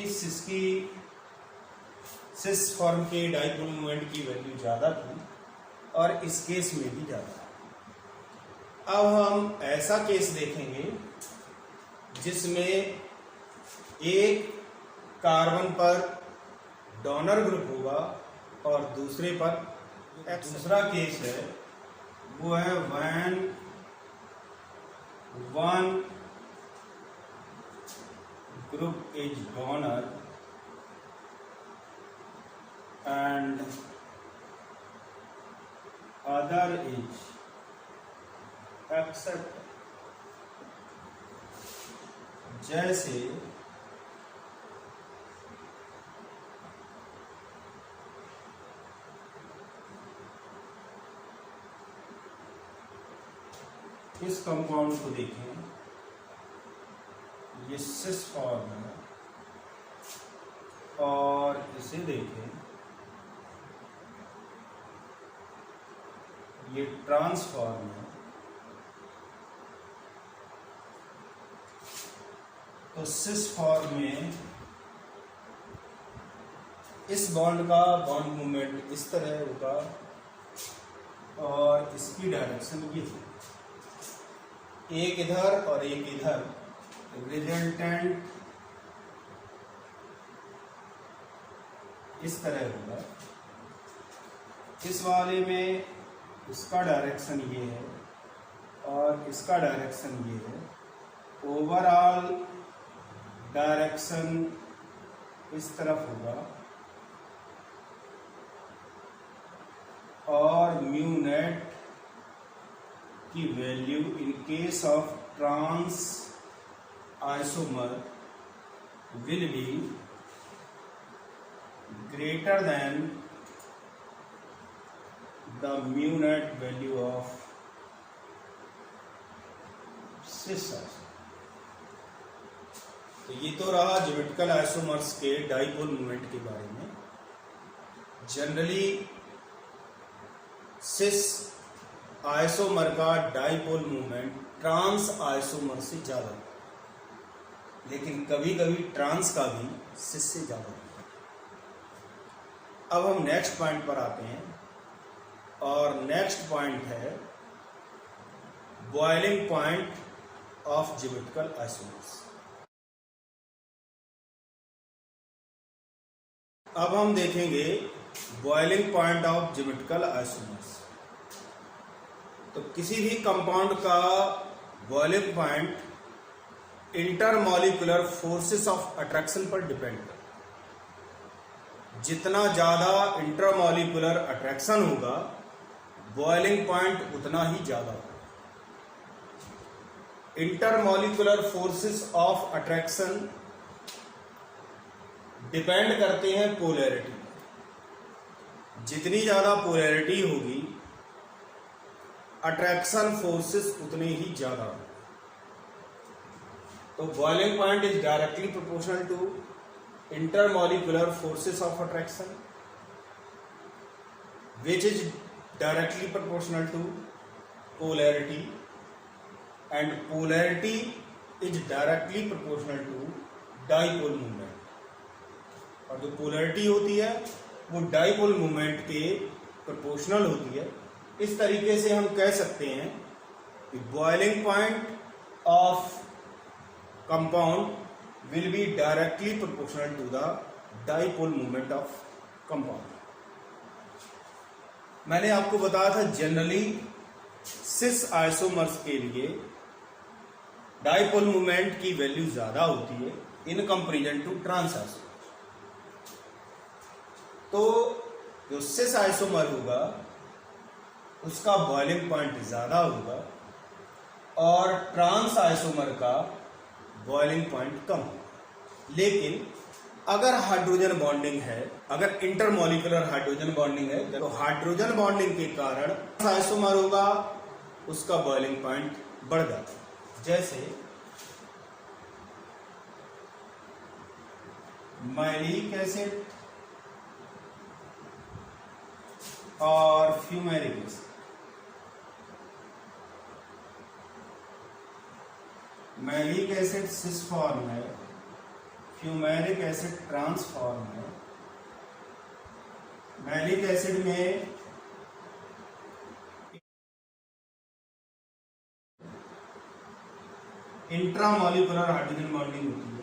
सिस फॉर्म के डाइपोल मोमेंट की वैल्यू ज्यादा थी और इस केस में भी ज्यादा। अब हम ऐसा केस देखेंगे जिसमें एक कार्बन पर डोनर ग्रुप होगा और दूसरे पर एक्स। दूसरा केस है वो है when one group is donor and other is acceptor। जैसे इस कंपाउंड को देखें, ये सिस फॉर्म है और इसे देखें ये ट्रांस फॉर्म है। तो सिस फॉर्म में इस बॉन्ड का बॉन्ड मूवमेंट इस तरह होगा और इसकी डायरेक्शन ये है, एक इधर और एक इधर। रिजल्टेंट इस तरह होगा। इस वाले में इसका डायरेक्शन ये है और इसका डायरेक्शन ये है। ओवरऑल डायरेक्शन इस तरफ होगा और म्यू नेट की value in case of trans isomer will be greater than the mu net value of cis. तो ये तो रहा ज्योमेट्रिकल आइसोमर्स के डाइपोल मोमेंट के बारे में। जनरली सिस आइसोमर का डाइपोल मूवमेंट ट्रांस आइसोमर से ज्यादा, लेकिन कभी कभी ट्रांस का भी सिस से ज्यादा। अब हम नेक्स्ट पॉइंट पर आते हैं और नेक्स्ट पॉइंट है boiling point of geometrical isomers. अब हम देखेंगे boiling point of geometrical isomers. तो किसी भी कंपाउंड का boiling point intermolecular forces of attraction पर डिपेंड करता है। जितना ज्यादा इंटरमॉलिक्यूलर अट्रैक्शन होगा बॉइलिंग पॉइंट उतना ही ज्यादा होगा। Intermolecular forces of attraction depend करते हैं पोलैरिटी। जितनी ज्यादा पोलैरिटी होगी अट्रैक्शन फोर्सेस उतने ही ज्यादा होंगे। तो boiling point is directly proportional to intermolecular forces of attraction which is directly proportional to polarity, and polarity is directly proportional to dipole moment। और जो polarity होती है वो dipole moment के proportional होती है। इस तरीके से हम कह सकते हैं कि boiling point of compound will be directly proportional to the dipole moment of compound। मैंने आपको बताया था जनरली सिस आइसोमर्स के लिए डाइपोल मोमेंट की वैल्यू ज्यादा होती है in comparison to trans isomers. तो जो सिस आइसोमर होगा उसका बॉइलिंग पॉइंट ज्यादा होगा और ट्रांस आइसोमर का बॉइलिंग पॉइंट कम होगा। लेकिन अगर हाइड्रोजन बॉन्डिंग है, अगर इंटरमॉलिक्यूलर हाइड्रोजन बॉन्डिंग है, तो हाइड्रोजन बॉन्डिंग के कारण आइसोमर होगा उसका बॉइलिंग पॉइंट बढ़ जाता है। जैसे मैलिक एसिड और fumaric acid. Malic acid cis form है, फ्यूमेरिक एसिड ट्रांस फॉर्म है। मैलिक एसिड में इंट्रामॉलिक्यूलर हाइड्रोजन बॉन्डिंग होती है,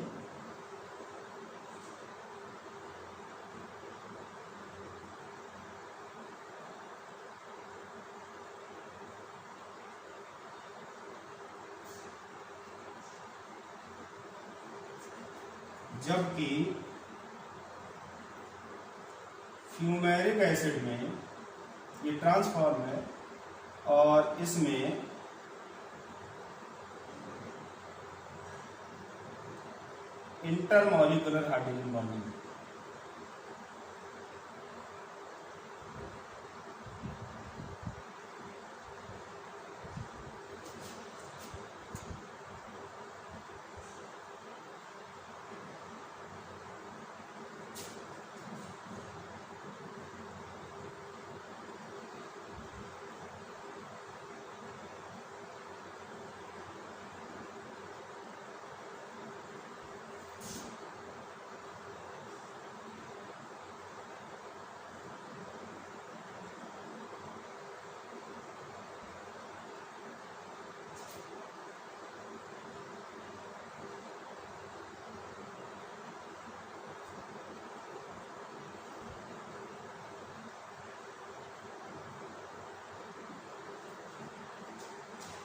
जबकि फ्यूमेरिक एसिड में ये ट्रांसफॉर्म है और इसमें इंटरमॉलिक्यूलर हाइड्रोजन बॉन्डिंग।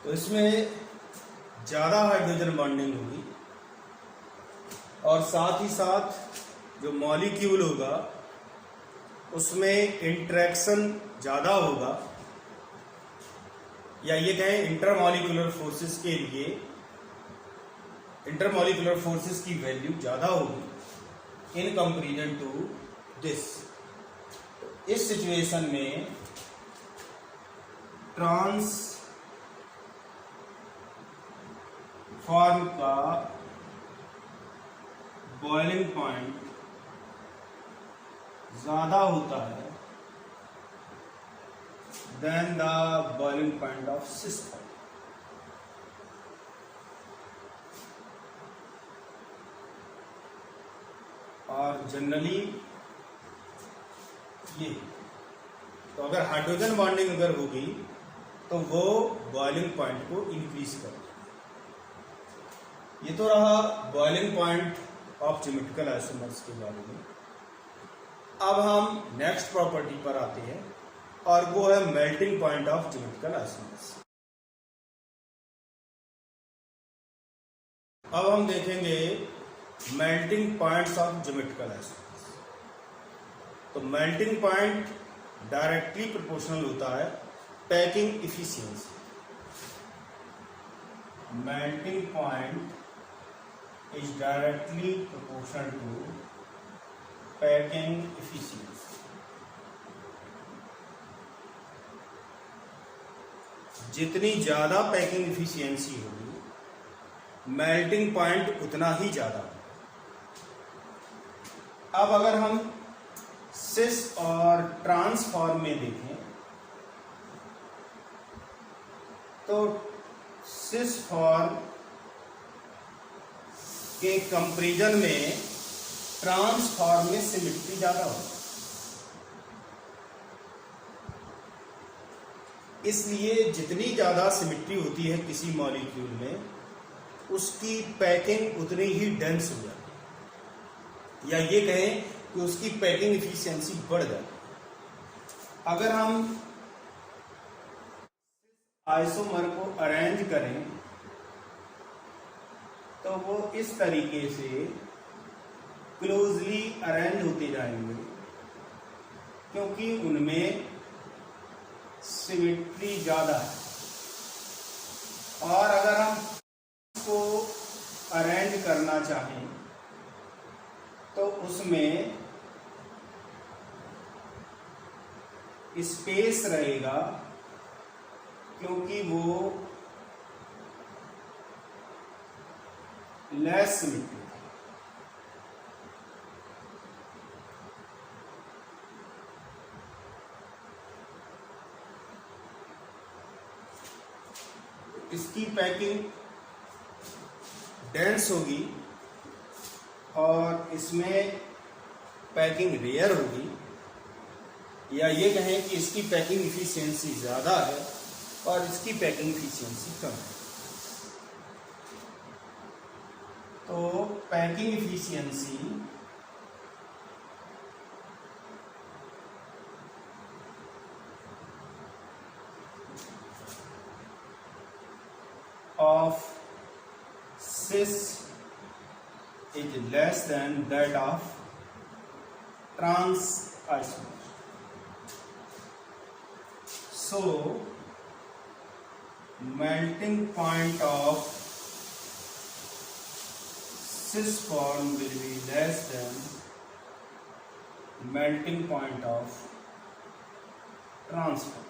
तो इसमें ज्यादा हाइड्रोजन बॉन्डिंग होगी और साथ ही साथ जो मॉलिक्यूल होगा उसमें इंटरेक्शन ज्यादा होगा, या ये कहें इंटरमॉलिक्यूलर फोर्सेस के लिए इंटरमॉलिक्यूलर फोर्सेस की वैल्यू ज्यादा होगी इन कंपेरिजन टू दिस। इस सिचुएशन में ट्रांस फॉर्म का बॉइलिंग पॉइंट ज्यादा होता है than the boiling point of cis form. और जनरली ये तो अगर हाइड्रोजन बॉन्डिंग अगर होगी तो वो बॉइलिंग पॉइंट को इंक्रीज करेगी। ये तो रहा boiling point of geometrical isomers के बारे में। अब हम नेक्स्ट प्रॉपर्टी पर आते हैं और वो है melting point of geometrical isomers. अब हम देखेंगे melting points of geometrical isomers. तो मेल्टिंग पॉइंट डायरेक्टली प्रोपोर्शनल होता है packing efficiency. melting point is directly proportional to packing efficiency. जितनी ज़्यादा पैकिंग इफिशियंसी होगी, मेल्टिंग पॉइंट उतना ही ज़्यादा होगा। अब अगर हम सिस और ट्रांसफॉर्म में देखें तो सिस फॉर्म के कंपैरिजन में ट्रांसफॉर्म में सिमिट्री ज़्यादा होगी। इसलिए जितनी ज़्यादा सिमिट्री होती है किसी मॉलिक्यूल में, उसकी पैकिंग उतनी ही डेंस हो जाती है, या ये कहें कि उसकी पैकिंग इफिशियंसी बढ़ जाती है। अगर हम आइसोमर को अरेंज करें तो वो इस तरीके से क्लोजली अरेंज होते जाएंगे, क्योंकि उनमें सिमिट्री ज़्यादा है। और अगर हम इसको अरेंज करना चाहें तो उसमें स्पेस रहेगा, क्योंकि वो लेस सिमिट्री। इसकी पैकिंग डेंस होगी और इसमें पैकिंग रेयर होगी, या ये कहें कि इसकी पैकिंग इफिशियंसी ज़्यादा है और इसकी पैकिंग इफिशियंसी कम है। तो packing efficiency of cis is less than that of trans isomer. So melting point of cis form will be less than melting point of trans form.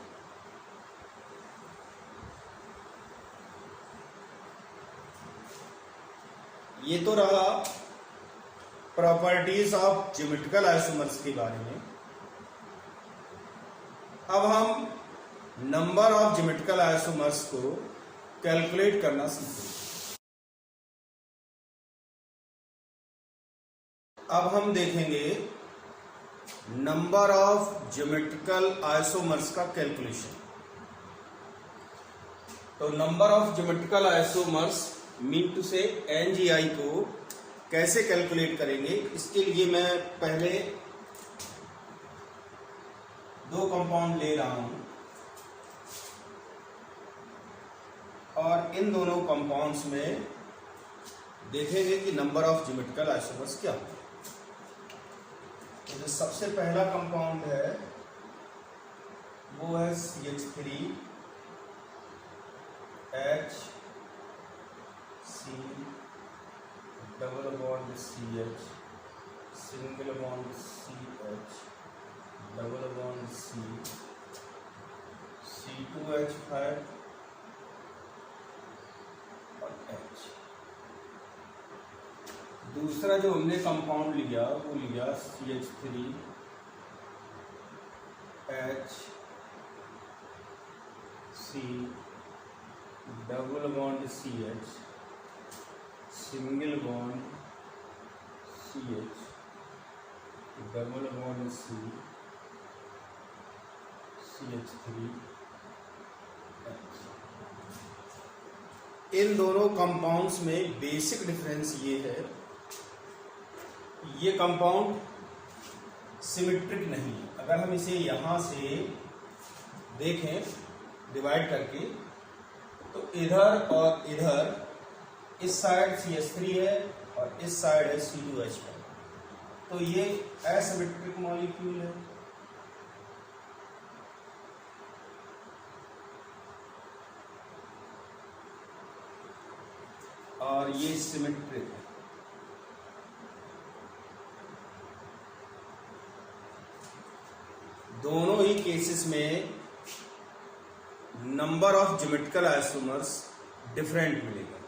ये तो रहा प्रॉपर्टीज ऑफ ज्योमेट्रिकल आइसोमर्स के बारे में। अब हम नंबर ऑफ ज्योमेट्रिकल आइसोमर्स को calculate करना सीखेंगे। अब हम देखेंगे नंबर ऑफ ज्योमेट्रिकल आइसोमर्स का कैलकुलेशन। तो number of geometrical isomers mean to say NGI को कैसे कैलकुलेट करेंगे, इसके लिए मैं पहले दो कंपाउंड ले रहा हूं और इन दोनों कंपाउंड्स में देखेंगे कि नंबर ऑफ ज्योमेट्रिकल आइसोमर्स क्या है। तो जो सबसे पहला कंपाउंड है वो है CH3H double bond CH, single bond CH, double bond C, C2H5 और H। दूसरा जो हमने कंपाउंड लिया वो लिया CH3HC, double bond CH, single bond CH, double bond C, CH3H। इन दोनों कंपाउंड्स में बेसिक डिफरेंस ये है, ये कंपाउंड सिमेट्रिक नहीं है। अगर हम इसे यहां से देखें डिवाइड करके तो इधर और इधर इस साइड CH3 है और इस साइड है C2H5, तो ये एसिमेट्रिक मॉलिक्यूल है। ये सिमेट्रिक है। दोनों ही केसेस में number of geometrical isomers different मिलेगा।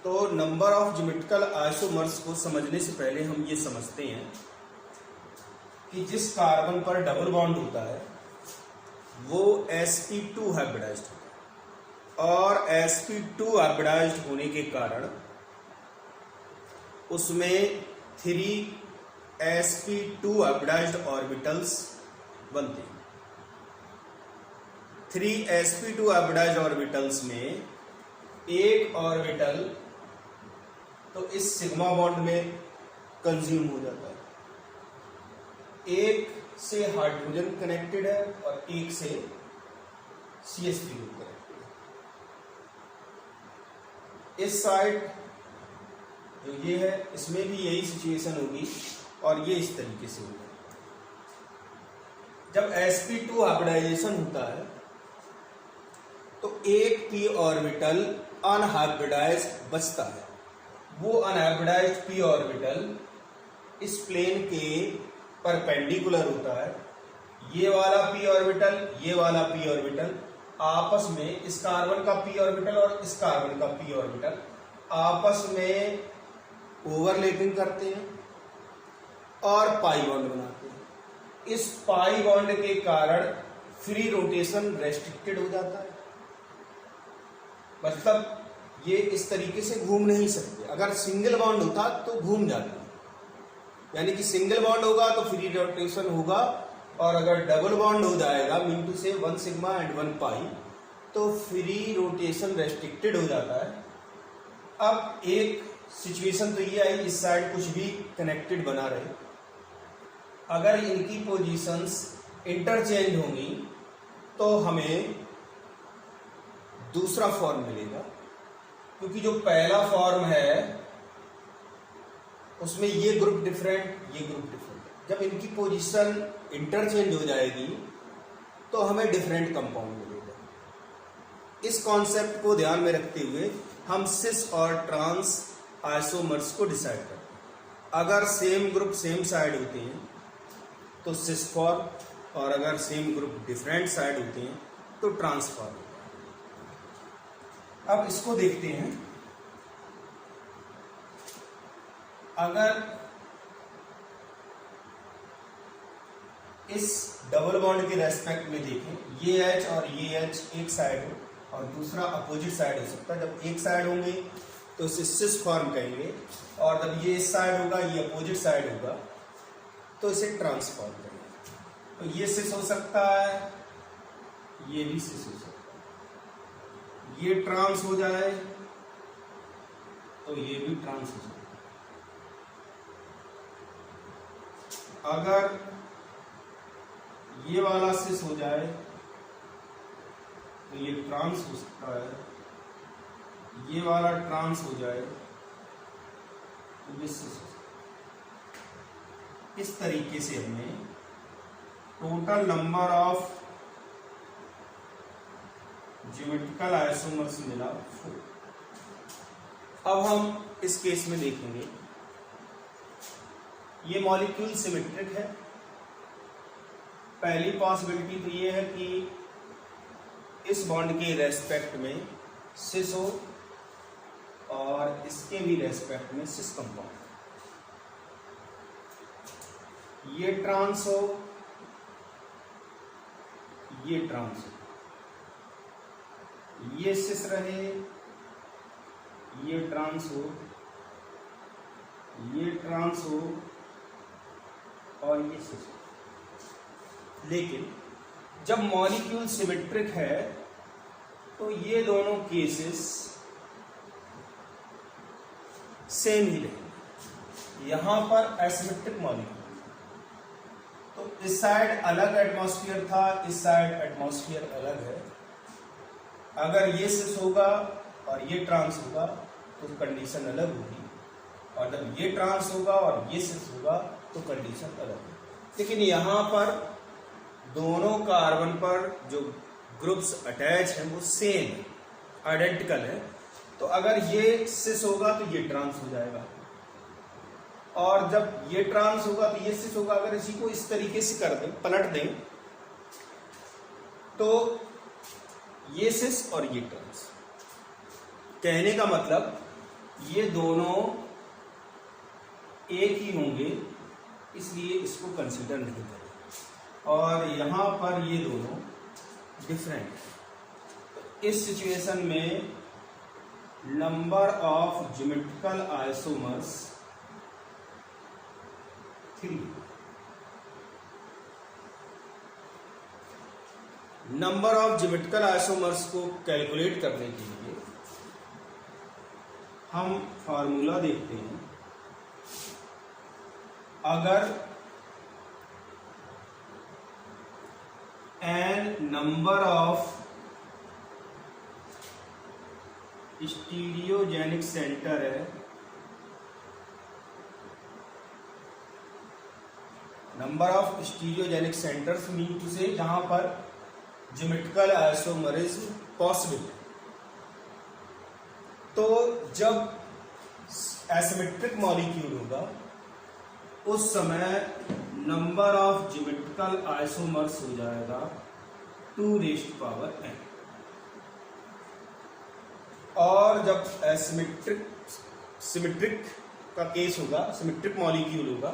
तो नंबर ऑफ ज्योमेट्रिकल आइसोमर्स को समझने से पहले हम ये समझते हैं कि जिस कार्बन पर डबल बॉन्ड होता है वो sp2 हाइब्रिडाइज्ड होता है, और sp2 हाइब्रिडाइज्ड होने के कारण उसमें 3 sp2 हाइब्रिडाइज्ड ऑर्बिटल्स बनते हैं। 3 sp2 हाइब्रिडाइज्ड ऑर्बिटल्स में एक ऑर्बिटल तो इस सिग्मा बॉन्ड में कंज्यूम हो जाता है, एक से हाइड्रोजन कनेक्टेड है और एक से CH3 ग्रुप कनेक्टेड है। इस साइड जो ये है इसमें भी यही सिचुएशन होगी और ये इस तरीके से होगा। जब sp2 हाइब्रिडाइजेशन होता है तो एक p ऑर्बिटल अनहाइब्रिडाइज्ड बचता है। वो अनहाइब्रिडाइज्ड p ऑर्बिटल इस प्लेन के परपेंडिकुलर होता है। ये वाला p ऑर्बिटल, ये वाला p ऑर्बिटल आपस में, इस कार्बन का p ऑर्बिटल और इस कार्बन का p ऑर्बिटल आपस में ओवरलैपिंग करते हैं और पाई बॉन्ड बनाते हैं। इस पाई बॉन्ड के कारण फ्री रोटेशन रेस्ट्रिक्टेड हो जाता है, मतलब ये इस तरीके से घूम नहीं सकते। अगर सिंगल बॉन्ड होता तो घूम जाता, यानी कि सिंगल बॉन्ड होगा तो फ्री रोटेशन होगा, और अगर डबल बॉन्ड हो जाएगा मीन टू से 1 सिग्मा एंड 1 पाई तो फ्री रोटेशन रेस्ट्रिक्टेड हो जाता है। अब एक सिचुएशन तो ये आई, इस साइड कुछ भी कनेक्टेड बना रहे, अगर इनकी पोजीशंस इंटरचेंज होंगी तो हमें दूसरा फॉर्म मिलेगा, क्योंकि जो पहला फॉर्म है उसमें ये ग्रुप डिफरेंट, ये ग्रुप डिफरेंट। जब इनकी पोजीशन इंटरचेंज हो जाएगी तो हमें डिफरेंट कंपाउंड मिलेगा। इस कॉन्सेप्ट को ध्यान में रखते हुए हम सिस और ट्रांस आइसोमर्स को डिसाइड करते हैं। अगर सेम ग्रुप सेम साइड होते हैं तो सिस फॉर्म, और अगर सेम ग्रुप डिफरेंट साइड होते हैं तो ट्रांस फॉर्म। अब इसको देखते हैं। अगर इस डबल बॉन्ड के रेस्पेक्ट में देखें, ये H और ये H एक साइड हो और दूसरा अपोजिट साइड हो सकता है। जब एक साइड होंगे तो इसे सिस फॉर्म कहेंगे, और जब ये इस साइड होगा, ये अपोजिट साइड होगा तो इसे ट्रांस फॉर्म कहेंगे। तो ये सिस हो सकता है, ये भी सिस हो सकता है। ये ट्रांस हो जाए तो ये भी ट्रांस हो सकता है। अगर ये वाला सिस हो जाए तो ये ट्रांस हो सकता है, ये वाला ट्रांस हो जाए तो ये सिस हो सकता है। इस तरीके से हमें total number of geometrical isomers मिला 4। अब हम इस केस में देखेंगे, ये मॉलिक्यूल सिमेट्रिक है। पहली पॉसिबिलिटी तो ये है कि इस बॉन्ड के रेस्पेक्ट में सिस हो और इसके भी रेस्पेक्ट में सिस कंपाउंड। ये ट्रांस हो, ये ट्रांस हो, ये सिस रहे, ये ट्रांस हो, ये ट्रांस हो और ये सिस हो। लेकिन जब मॉलिक्यूल सिमेट्रिक है तो ये दोनों केसेस सेम ही रहेंगे। यहां पर एसिमेट्रिक मॉलिक्यूल, तो इस साइड अलग एटमॉस्फेयर था, इस साइड एटमॉस्फेयर अलग है। अगर ये सिस होगा और ये ट्रांस होगा तो कंडीशन अलग होगी, और जब ये ट्रांस होगा और ये सिस होगा तो कंडीशन अलग होगी। लेकिन यहां पर दोनों कार्बन पर जो ग्रुप्स अटैच हैं वो सेम आइडेंटिकल है, तो अगर ये सिस होगा तो ये ट्रांस हो जाएगा, और जब ये ट्रांस होगा तो ये सिस होगा। अगर इसी को इस तरीके से कर दें, पलट दें, तो ये सिस और ये ट्रांस। कहने का मतलब ये दोनों एक ही होंगे, इसलिए इसको कंसीडर नहीं करें, और यहां पर ये दोनों डिफरेंट है। तो इस सिचुएशन में number of geometrical isomers 3। Number of geometrical isomers को कैलकुलेट करने के लिए हम फार्मूला देखते हैं। अगर n number of stereogenic centre है, number of stereogenic centres mean to say जहां पर ज्योमेट्रिकल आइसोमरिज्म पॉसिबल है। तो जब एसिमेट्रिक मॉलिक्यूल होगा उस समय नंबर ऑफ ज्योमेट्रिकल आइसोमर्स हो जाएगा 2n। और जब सिमेट्रिक का केस होगा, सिमेट्रिक मॉलिक्यूल होगा,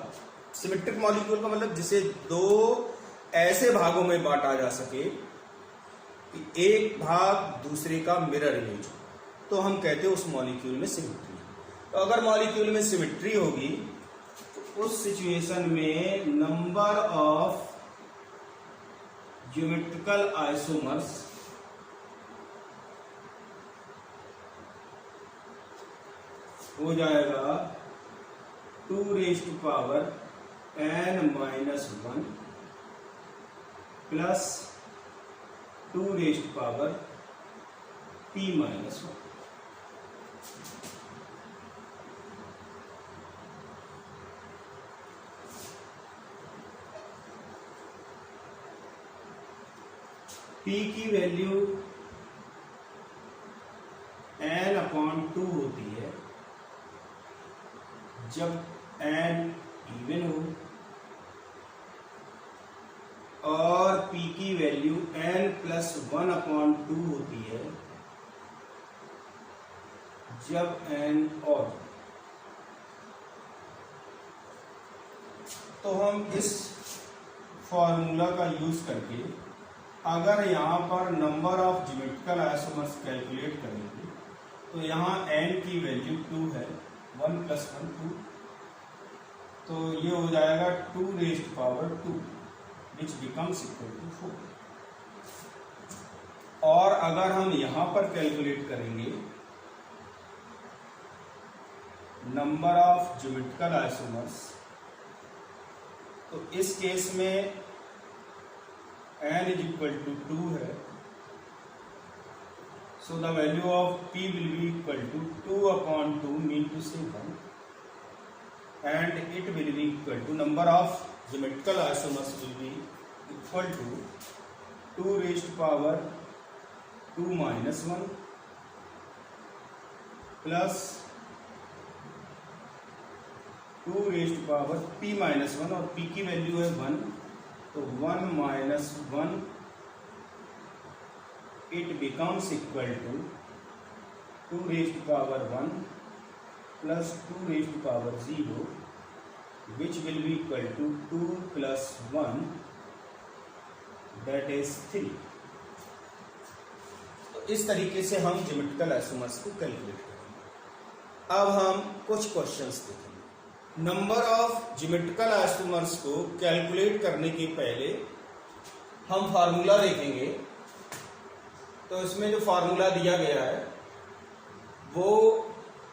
सिमेट्रिक मॉलिक्यूल का मतलब जिसे दो ऐसे भागों में बांटा जा सके कि एक भाग दूसरे का मिरर इमेज हो, तो हम कहते हैं उस मॉलिक्यूल में सिमेट्री है। तो अगर मॉलिक्यूल में सिमेट्री होगी तो उस सिचुएशन में नंबर ऑफ ज्योमेट्रिकल आइसोमर्स हो जाएगा 2n-1 प्लस 2p-1। p की वैल्यू n/2 होती है जब n इवन हो, और p की वैल्यू n+1/2 होती है जब n ऑड। तो हम इस फॉर्मूला का यूज करके अगर यहाँ पर number of geometrical isomers calculate करेंगे तो यहाँ n की वैल्यू 2 है, 1 + 1 2, तो ये हो जाएगा 2n/2 which becomes equal to 4। और अगर हम यहां पर कैलकुलेट करेंगे नंबर ऑफ ज्योमेट्रिकल आइसोमर्स, तो इस केस में n = 2 है, so the value of p will be equal to 2/2 mean to say 1, and it will be equal to number of geometrical isomers will be equal to 2n-2 - 1 plus 2p-1, और p की value है 1, तो 1 - 1 it becomes equal to 2n/1 plus 2n/0, which will be equal to 2 + 1, that is 3। तो इस तरीके से हम geometrical isomers को कैलकुलेट करेंगे। अब हम कुछ क्वेश्चंस देखेंगे। नंबर ऑफ ज्योमेट्रिकल आइसोमर्स को कैलकुलेट करने के पहले हम फार्मूला देखेंगे। तो इसमें जो फार्मूला दिया गया है वो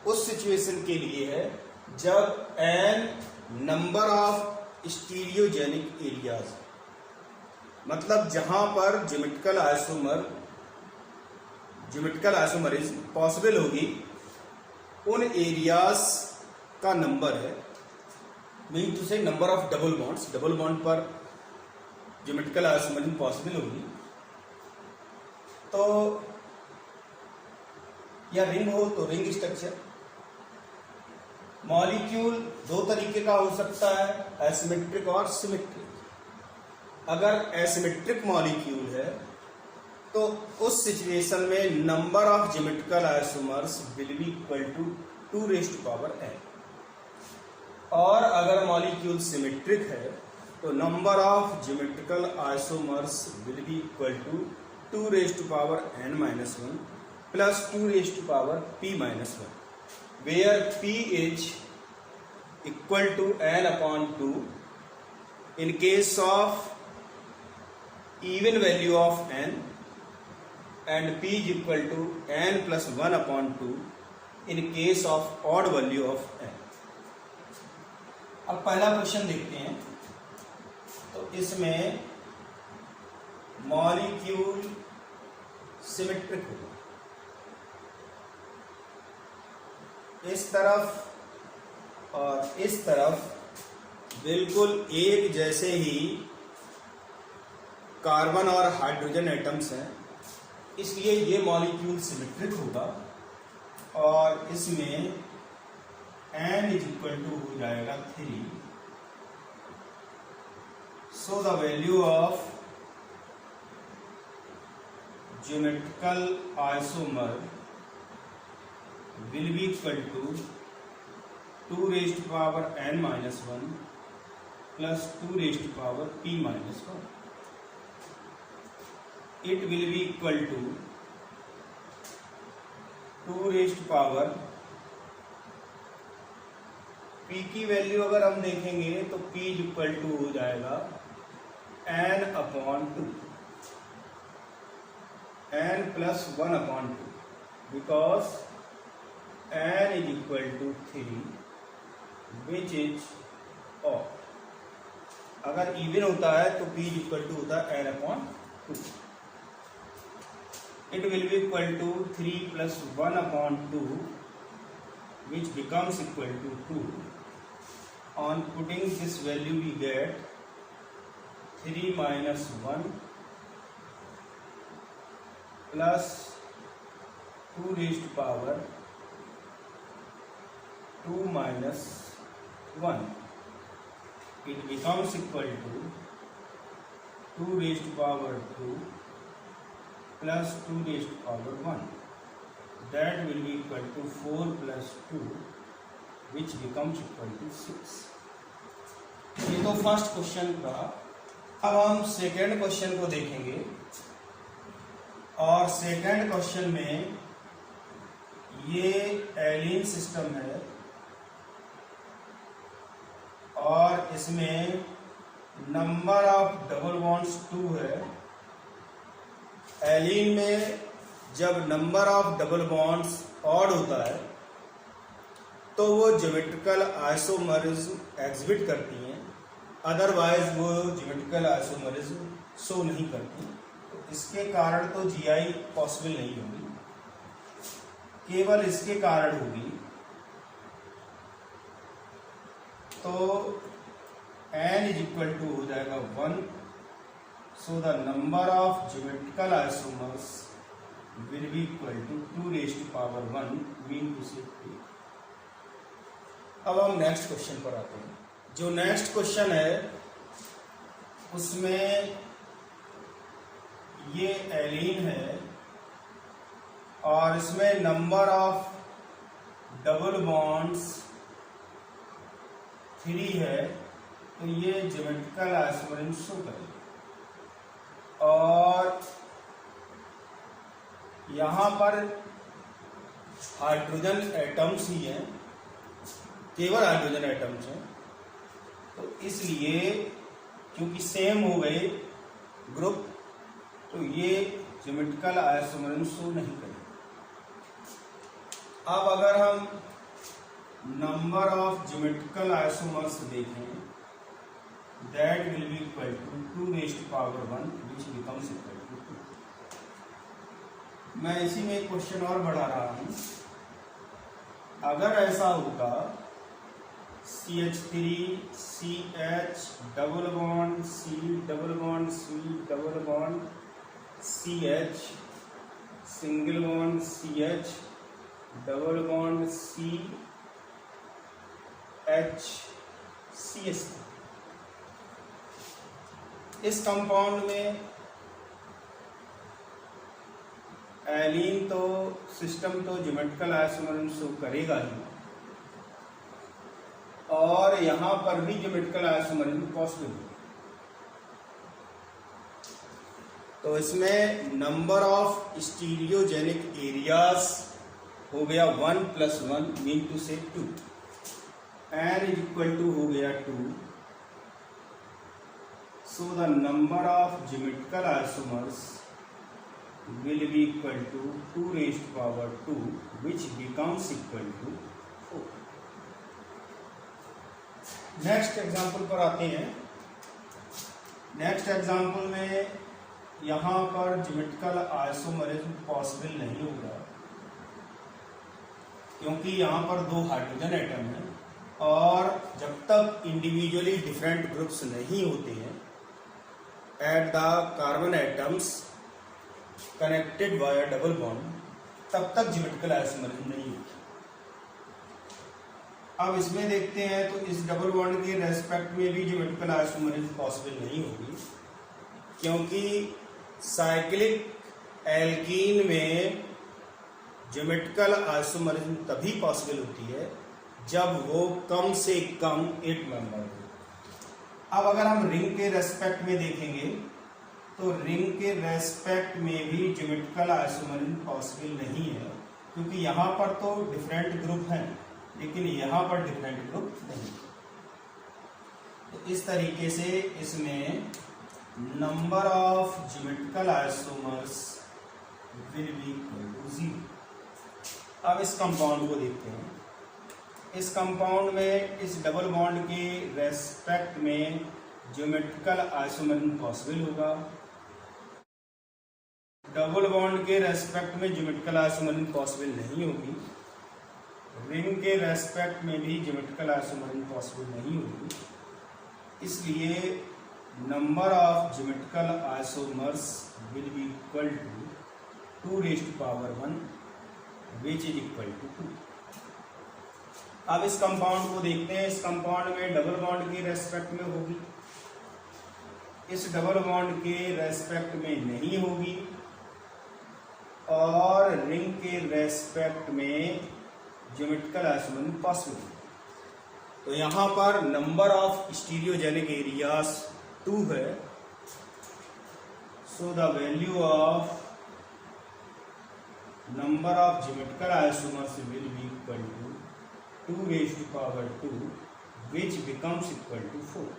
उस सिचुएशन के लिए है जब n number of stereogenic areas, मतलब जहां पर ज्योमेट्रिकल आइसोमरिज्म पॉसिबल होगी उन एरियाज का नंबर है, मीन टू से number of double bonds, double bond पर ज्योमेट्रिकल आइसोमरिज्म पॉसिबल होगी। तो या रिंग हो तो रिंग स्ट्रक्चर। मॉलिक्यूल दो तरीके का हो सकता है, एसिमेट्रिक और सिमेट्रिक। अगर एसिमेट्रिक मॉलिक्यूल है तो उस सिचुएशन में number of geometrical isomers will be equal to 2n। और अगर मॉलिक्यूल सिमेट्रिक है तो number of geometrical isomers will be equal to 2n-1 plus 2p-1, where p is equal to n/2 in case of even value of n and p is equal to n plus 1/2 in case of odd value of n। अब पहला question देखते हैं। तो इसमें molecule symmetric होगा, इस तरफ और इस तरफ बिल्कुल एक जैसे ही कार्बन और हाइड्रोजन एटम्स हैं, इसलिए ये मॉलिक्यूल सिमेट्रिक होगा। और इसमें n इज इक्वल टू हो जाएगा 3। सो the value of geometrical isomer will be equal to 2n-1 plus 2p-1। It will be equal to 2 p की वैल्यू अगर हम देखेंगे तो p इज इक्वल टू हो जाएगा n/2, n plus 1/2, because n is equal to 3 which is odd। अगर even होता है तो p is equal to होता है n/2। It will be equal to 3 plus 1/2 which becomes equal to 2। On putting this value we get 3 minus 1 plus 2 minus 1, it becomes equal to 2 plus 2 that will be equal to 4 plus 2 which becomes equal to 6। ये तो first question का। अब हम second question को देखेंगे और second question में ये एलीन सिस्टम है और इसमें नंबर ऑफ डबल बॉन्ड्स 2 है। एलीन में जब number of double bonds odd होता है तो वो ज्योमेट्रिकल आइसोमरिज्म एग्जिबिट करती हैं, अदरवाइज वो ज्योमेट्रिकल आइसोमरिज्म शो नहीं करती। तो इसके कारण तो जीआई पॉसिबल नहीं होगी, केवल इसके कारण होगी। तो n इज इक्वल टू हो जाएगा 1। So the number of geometrical isomers will be equal to 2 mean to say 3। अब हम नेक्स्ट क्वेश्चन पर आते हैं। जो नेक्स्ट क्वेश्चन है उसमें ये एलीन है और इसमें नंबर ऑफ डबल बॉन्ड्स 3 है। तो ये ज्योमेट्रिकल आइसोमरिज्म शो करेगा और यहाँ पर हाइड्रोजन एटम्स ही हैं, केवल हाइड्रोजन एटम्स हैं। तो इसलिए क्योंकि सेम हो गए ग्रुप तो ये ज्योमेट्रिकल आइसोमरिज्म शो नहीं करेगा। अब अगर हम नंबर ऑफ ज्योमेट्रिकल आइसोमर्स देखें that will be equal to 2 which becomes equal to 2। मैं इसी में एक क्वेश्चन और बढ़ा रहा हूं। अगर ऐसा होगा CH3 CH double bond C double bond C double bond CH single bond CH double bond CH इस कंपाउंड में एलीन तो सिस्टम तो ज्योमेट्रिकल आइसोमरिज्म शो करेगा ही, और यहां पर भी ज्योमेट्रिकल आइसोमरिज्म पॉसिबल है। तो इसमें नंबर ऑफ स्टीरियोजेनिक एरियाज हो गया 1 + 1 मीन टू से 2, n = हो गया 2। So the number of geometrical isomers will be equal to 2⁻², which becomes equal to 4। Next example पर आते हैं। नेक्स्ट एग्जाम्पल में यहाँ पर ज्योमेट्रिकल आइसोमरिज्म पॉसिबल नहीं होगा, क्योंकि यहाँ पर 2 हाइड्रोजन एटम हैं, और जब तक इंडिविजुअली डिफरेंट ग्रुप्स नहीं होते हैं at the carbon atoms connected by double bond, तब तक ज्योमेट्रिकल आइसोमरिज्म नहीं होगी। अब इसमें देखते हैं तो इस डबल बॉन्ड के रेस्पेक्ट में भी ज्योमेट्रिकल आइसोमरिज्म पॉसिबल नहीं होगी, क्योंकि साइक्लिक एल्कीन में ज्योमेट्रिकल आइसोमरिज्म तभी पॉसिबल होती है जब वो कम से कम 8 मेंबर हो। अब अगर हम रिंग के रेस्पेक्ट में देखेंगे तो रिंग के रेस्पेक्ट में भी ज्योमेट्रिकल आइसोमरिज्म पॉसिबल नहीं है, क्योंकि यहाँ पर तो डिफरेंट ग्रुप हैं लेकिन यहाँ पर डिफरेंट ग्रुप नहीं। तो इस तरीके से इसमें number of geometrical isomers will be equal to 0। अब इस कंपाउंड को देखते हैं। इस कंपाउंड में इस डबल बॉन्ड के रेस्पेक्ट में ज्योमेट्रिकल आइसोमरिज्म पॉसिबल होगा, डबल बॉन्ड के रेस्पेक्ट में ज्योमेट्रिकल आइसोमरिज्म पॉसिबल नहीं होगी, रिंग के रेस्पेक्ट में भी ज्योमेट्रिकल आइसोमरिज्म पॉसिबल नहीं होगी। इसलिए number of geometrical isomers will be equal to 2⁻1 which is equal to 2। अब इस कंपाउंड को देखते हैं। इस कंपाउंड में डबल बॉन्ड के रेस्पेक्ट में होगी, इस डबल बॉन्ड के रेस्पेक्ट में नहीं होगी, और रिंग के रेस्पेक्ट में ज्योमेट्रिकल आइसोमरिज्म पॉसिबल। तो यहां पर नंबर ऑफ स्टीरियोजेनिक एरियाज 2 है। So the value of number of geometrical isomers will be equal to 2⁻², which becomes equal to 4।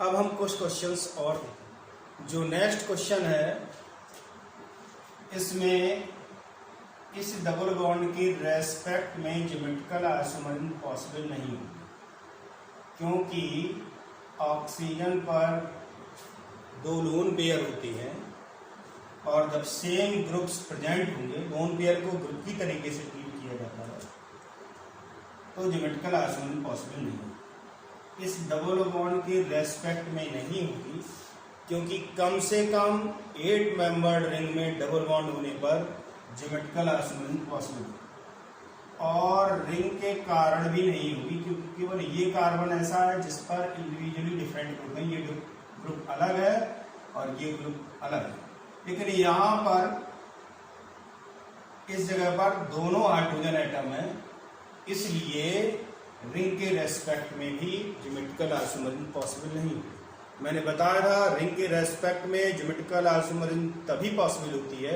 अब हम कुछ क्वेश्चंस और देखें। जो नेक्स्ट क्वेश्चन है, इसमें इस डबल बॉन्ड के रेस्पेक्ट में ज्योमेट्रिकल आइसोमरिज्म पॉसिबल नहीं होगी, क्योंकि ऑक्सीजन पर 2 लोन पेयर होते हैं, और जब सेम ग्रुप्स प्रेजेंट होंगे, लोन पेयर को ग्रुप की तरीके से ट्रीट किया जाता है, तो ज्योमेट्रिकल आइसोमरिज्म पॉसिबल नहीं होगी। इस डबल बॉन्ड के रेस्पेक्ट में नहीं होगी, क्योंकि कम से कम 8 मेंबर्ड रिंग में डबल बॉन्ड होने पर ज्योमेट्रिकल आइसोमरिज्म पॉसिबल है, और रिंग के कारण भी नहीं होगी, क्योंकि केवल ये कार्बन ऐसा है जिस पर इंडिविजुअली डिफरेंट ग्रुप है। ये ग्रुप अलग है और ये ग्रुप अलग है, लेकिन यहाँ पर इस जगह पर दोनों हाइड्रोजन एटम है, इसलिए रिंग के रेस्पेक्ट में भी ज्योमेट्रिकल आइसोमरिज्म पॉसिबल नहीं है। मैंने बताया था रिंग के रेस्पेक्ट में ज्योमेट्रिकल आइसोमरिज्म तभी पॉसिबल होती है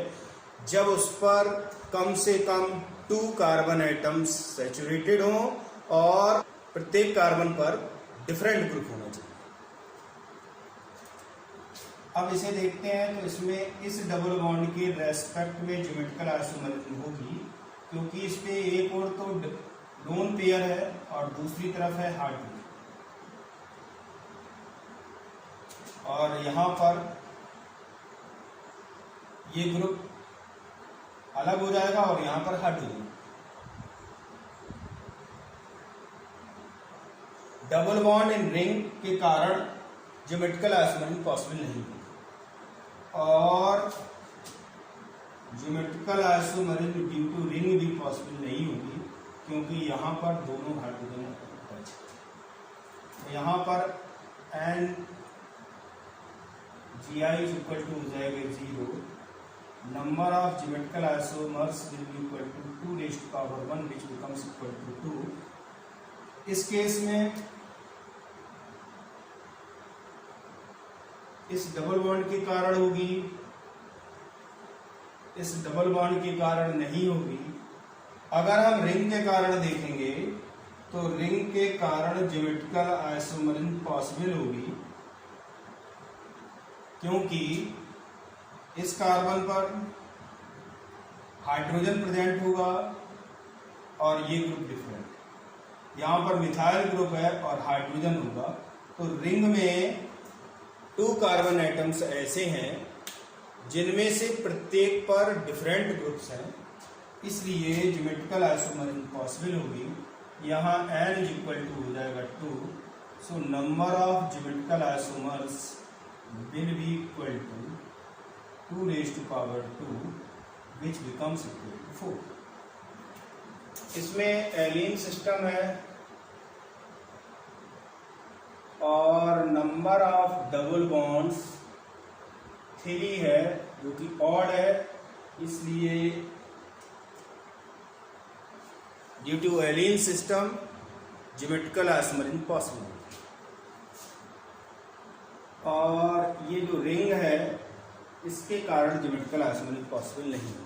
जब उस पर कम से कम 2 कार्बन एटम्स सैचुरेटेड हों और प्रत्येक कार्बन पर डिफरेंट ग्रुप होना चाहिए। अब इसे देखते हैं। तो इसमें इस डबल बॉन्ड के रेस्पेक्ट में ज्योमेट्रिकल आइसोमरिज्म होगी, क्योंकि इस पे एक और तो लोन पेयर है और दूसरी तरफ है हाइड्रोजन, और यहां पर ये ग्रुप अलग हो जाएगा और यहां पर hydrogen. Double bond in ring के कारण ज्योमेट्रिकल आइसोमरिज्म पॉसिबल नहीं है, और geometrical isomerism due to ring भी पॉसिबल नहीं होगी, क्योंकि यहाँ पर दोनों हाइड्रोजन टच है। यहाँ पर N G I is equal to हो जाएगा 0, number of geometrical isomers will be equal to 2 raised to power 1 which becomes equal to 2। इस केस में इस डबल बॉन्ड के कारण होगी, इस डबल बॉन्ड के कारण नहीं होगी। अगर हम रिंग के कारण देखेंगे तो रिंग के कारण ज्योमेट्रिकल आइसोमरिज्म पॉसिबल होगी, क्योंकि इस कार्बन पर हाइड्रोजन प्रेजेंट होगा और ये ग्रुप डिफरेंट, यहाँ पर मिथाइल ग्रुप है और हाइड्रोजन होगा। तो रिंग में 2 कार्बन एटम्स ऐसे हैं जिनमें से प्रत्येक पर डिफरेंट ग्रुप्स हैं, इसलिए ज्योमेट्रिकल आइसोमरिज्म पॉसिबल होगी। यहाँ n इज इक्वल टू हो जाएगा 2, so number of geometrical isomers will be equal to 2 raised to power 2 which becomes equal to 4। इसमें एलीन सिस्टम है और नंबर ऑफ डबल बॉन्ड्स 3 है, जो कि ऑड है, इसलिए due to allene system geometrical isomerism possible. और ये जो रिंग है इसके कारण ज्योमेट्रिकल आइसोमरिज्म पॉसिबल नहीं है।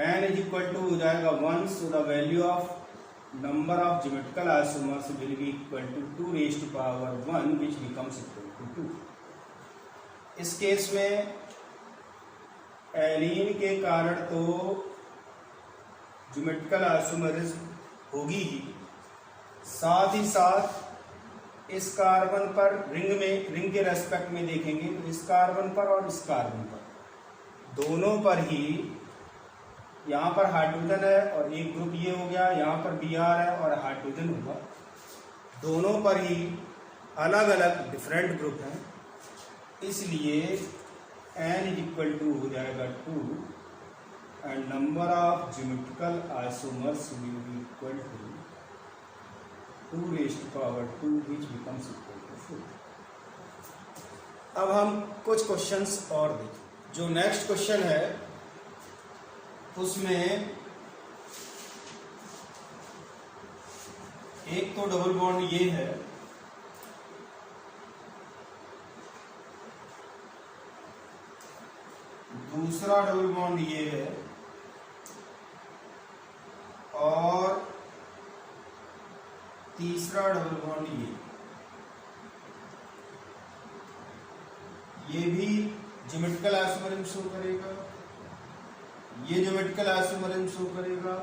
n इज इक्वल टू हो जाएगा 1, so the value of number of geometrical isomers will be equal to 2 raised to power 1 which becomes equal to 2। इस केस में एलीन के कारण तो ज्योमेट्रिकल आइसोमरिज्म होगी ही, साथ ही साथ इस कार्बन पर रिंग के रेस्पेक्ट में देखेंगे तो इस कार्बन पर और इस कार्बन पर दोनों पर ही, यहाँ पर हाइड्रोजन है और एक ग्रुप ये हो गया, यहाँ पर Br है और हाइड्रोजन होगा, दोनों पर ही अलग अलग डिफरेंट ग्रुप हैं, इसलिए n इज इक्वल टू हो जाएगा 2 and number of geometrical isomers will be equal to 2 raised to power 2 which becomes equal to 4। अब हम कुछ क्वेश्चंस और देखें। जो नेक्स्ट क्वेश्चन है उसमें एक तो डबल बॉन्ड ये है, दूसरा डबल बॉन्ड ये है और तीसरा डबल बॉन्ड ये भी ज्योमेट्रिकल आइसोमरिज्म शो करेगा, ये ज्योमेट्रिकल आइसोमरिज्म शो करेगा।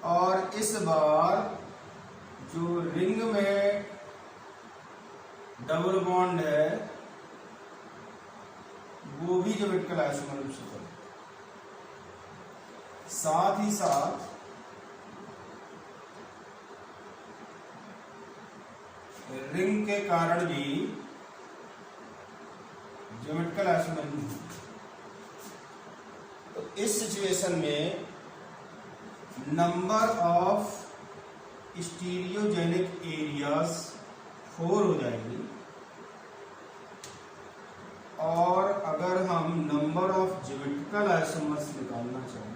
और इस बार जो रिंग में डबल बॉन्ड है वो भी ज्योमेट्रिकल आइसोमरिज्म शो करेगा। साथ ही साथ रिंग के कारण भी ज्योमेट्रिकल आइसोमरिज्म। तो इस सिचुएशन में नंबर ऑफ स्टीरियोजेनिक एरियाज 4 हो जाएगी, और अगर हम नंबर ऑफ ज्योमेट्रिकल आइसोमर्स निकालना चाहें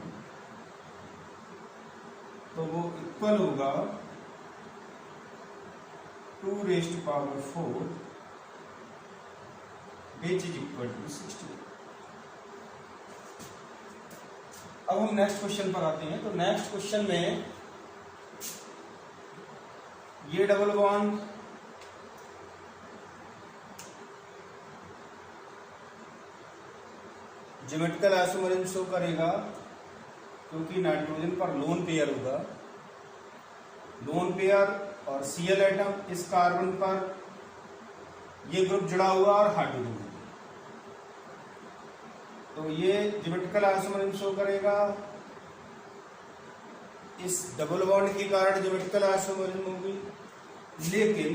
तो वो इक्वल होगा 2 raised to power 4 which is equal to 16। अब हम नेक्स्ट क्वेश्चन पर आते हैं। तो नेक्स्ट क्वेश्चन में ये double bond geometrical isomerism show करेगा, क्योंकि नाइट्रोजन पर लोन पेयर होगा, लोन पेयर और Cl एटम, इस कार्बन पर ये ग्रुप जुड़ा हुआ और हाइड्रोजन। तो ये ज्योमेट्रिकल आइसोमरिज्म शो करेगा, इस डबल बॉन्ड के कारण ज्योमेट्रिकल आइसोमरिज्म होगी, लेकिन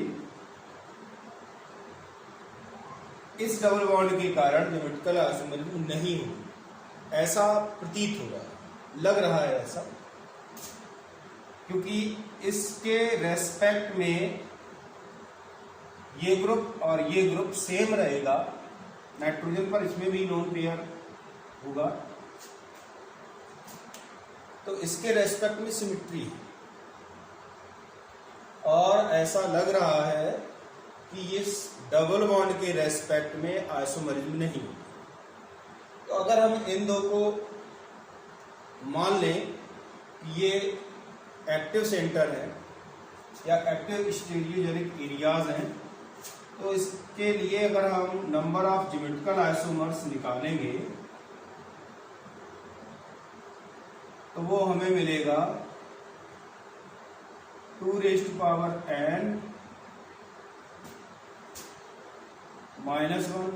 इस डबल बॉन्ड के कारण ज्योमेट्रिकल आइसोमरिज्म नहीं होगी। ऐसा प्रतीत हो रहा है, लग रहा है ऐसा, क्योंकि इसके रेस्पेक्ट में ये ग्रुप और ये ग्रुप सेम रहेगा। नाइट्रोजन पर इसमें भी लोन पेयर होगा, तो इसके रेस्पेक्ट में सिमिट्री है। और ऐसा लग रहा है कि ये डबल बॉन्ड के रेस्पेक्ट में आइसोमरिज्म नहीं होगा। तो अगर हम इन दो को मान लें कि ये एक्टिव सेंटर है या एक्टिव स्टीरियोजेनिक एरियाज हैं, तो इसके लिए अगर हम नंबर ऑफ ज्योमेट्रिकल आइसोमर्स निकालेंगे तो वो हमें मिलेगा 2n -1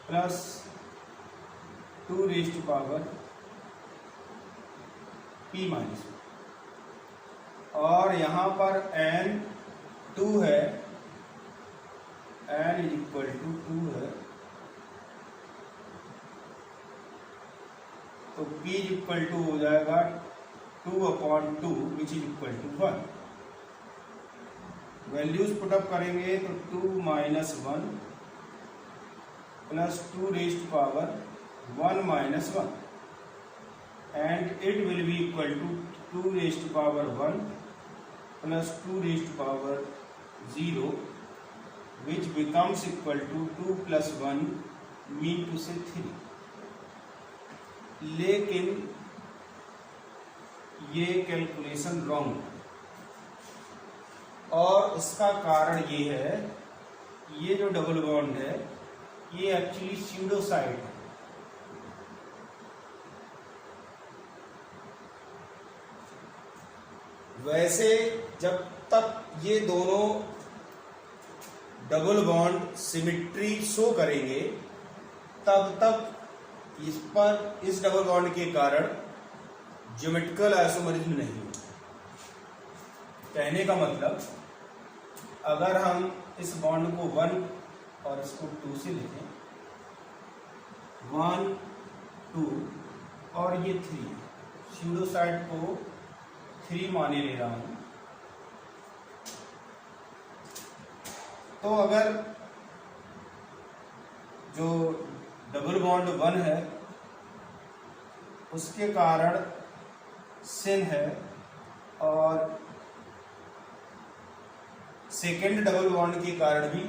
प्लस 2p-1 और यहाँ पर n 2 है, n = 2 है, तो p = हो जाएगा 2/2 which is equal to 1। Values put up करेंगे तो 2 - 1 plus 2p-1 -1 and it will be equal to 2p-1 plus 2p0 which becomes equal to 2 + 1 mean to say 3। लेकिन ये कैलकुलेशन रॉन्ग है और इसका कारण ये है, ये जो डबल बॉन्ड है ये एक्चुअली स्यूडो साइड है। वैसे जब तक ये दोनों डबल बॉन्ड सिमिट्री शो करेंगे तब तक इस डबल बॉन्ड के कारण ज्योमेट्रिकल आइसोमरिज्म नहीं होता। कहने का मतलब, अगर हम इस बॉन्ड को 1 और इसको 2 से लिखें, 1 2 और ये 3, स्यूडो साइड को 3 माने ले रहा हूं, तो अगर जो डबल बॉन्ड 1 है उसके कारण सिन है और सेकेंड डबल बॉन्ड के कारण भी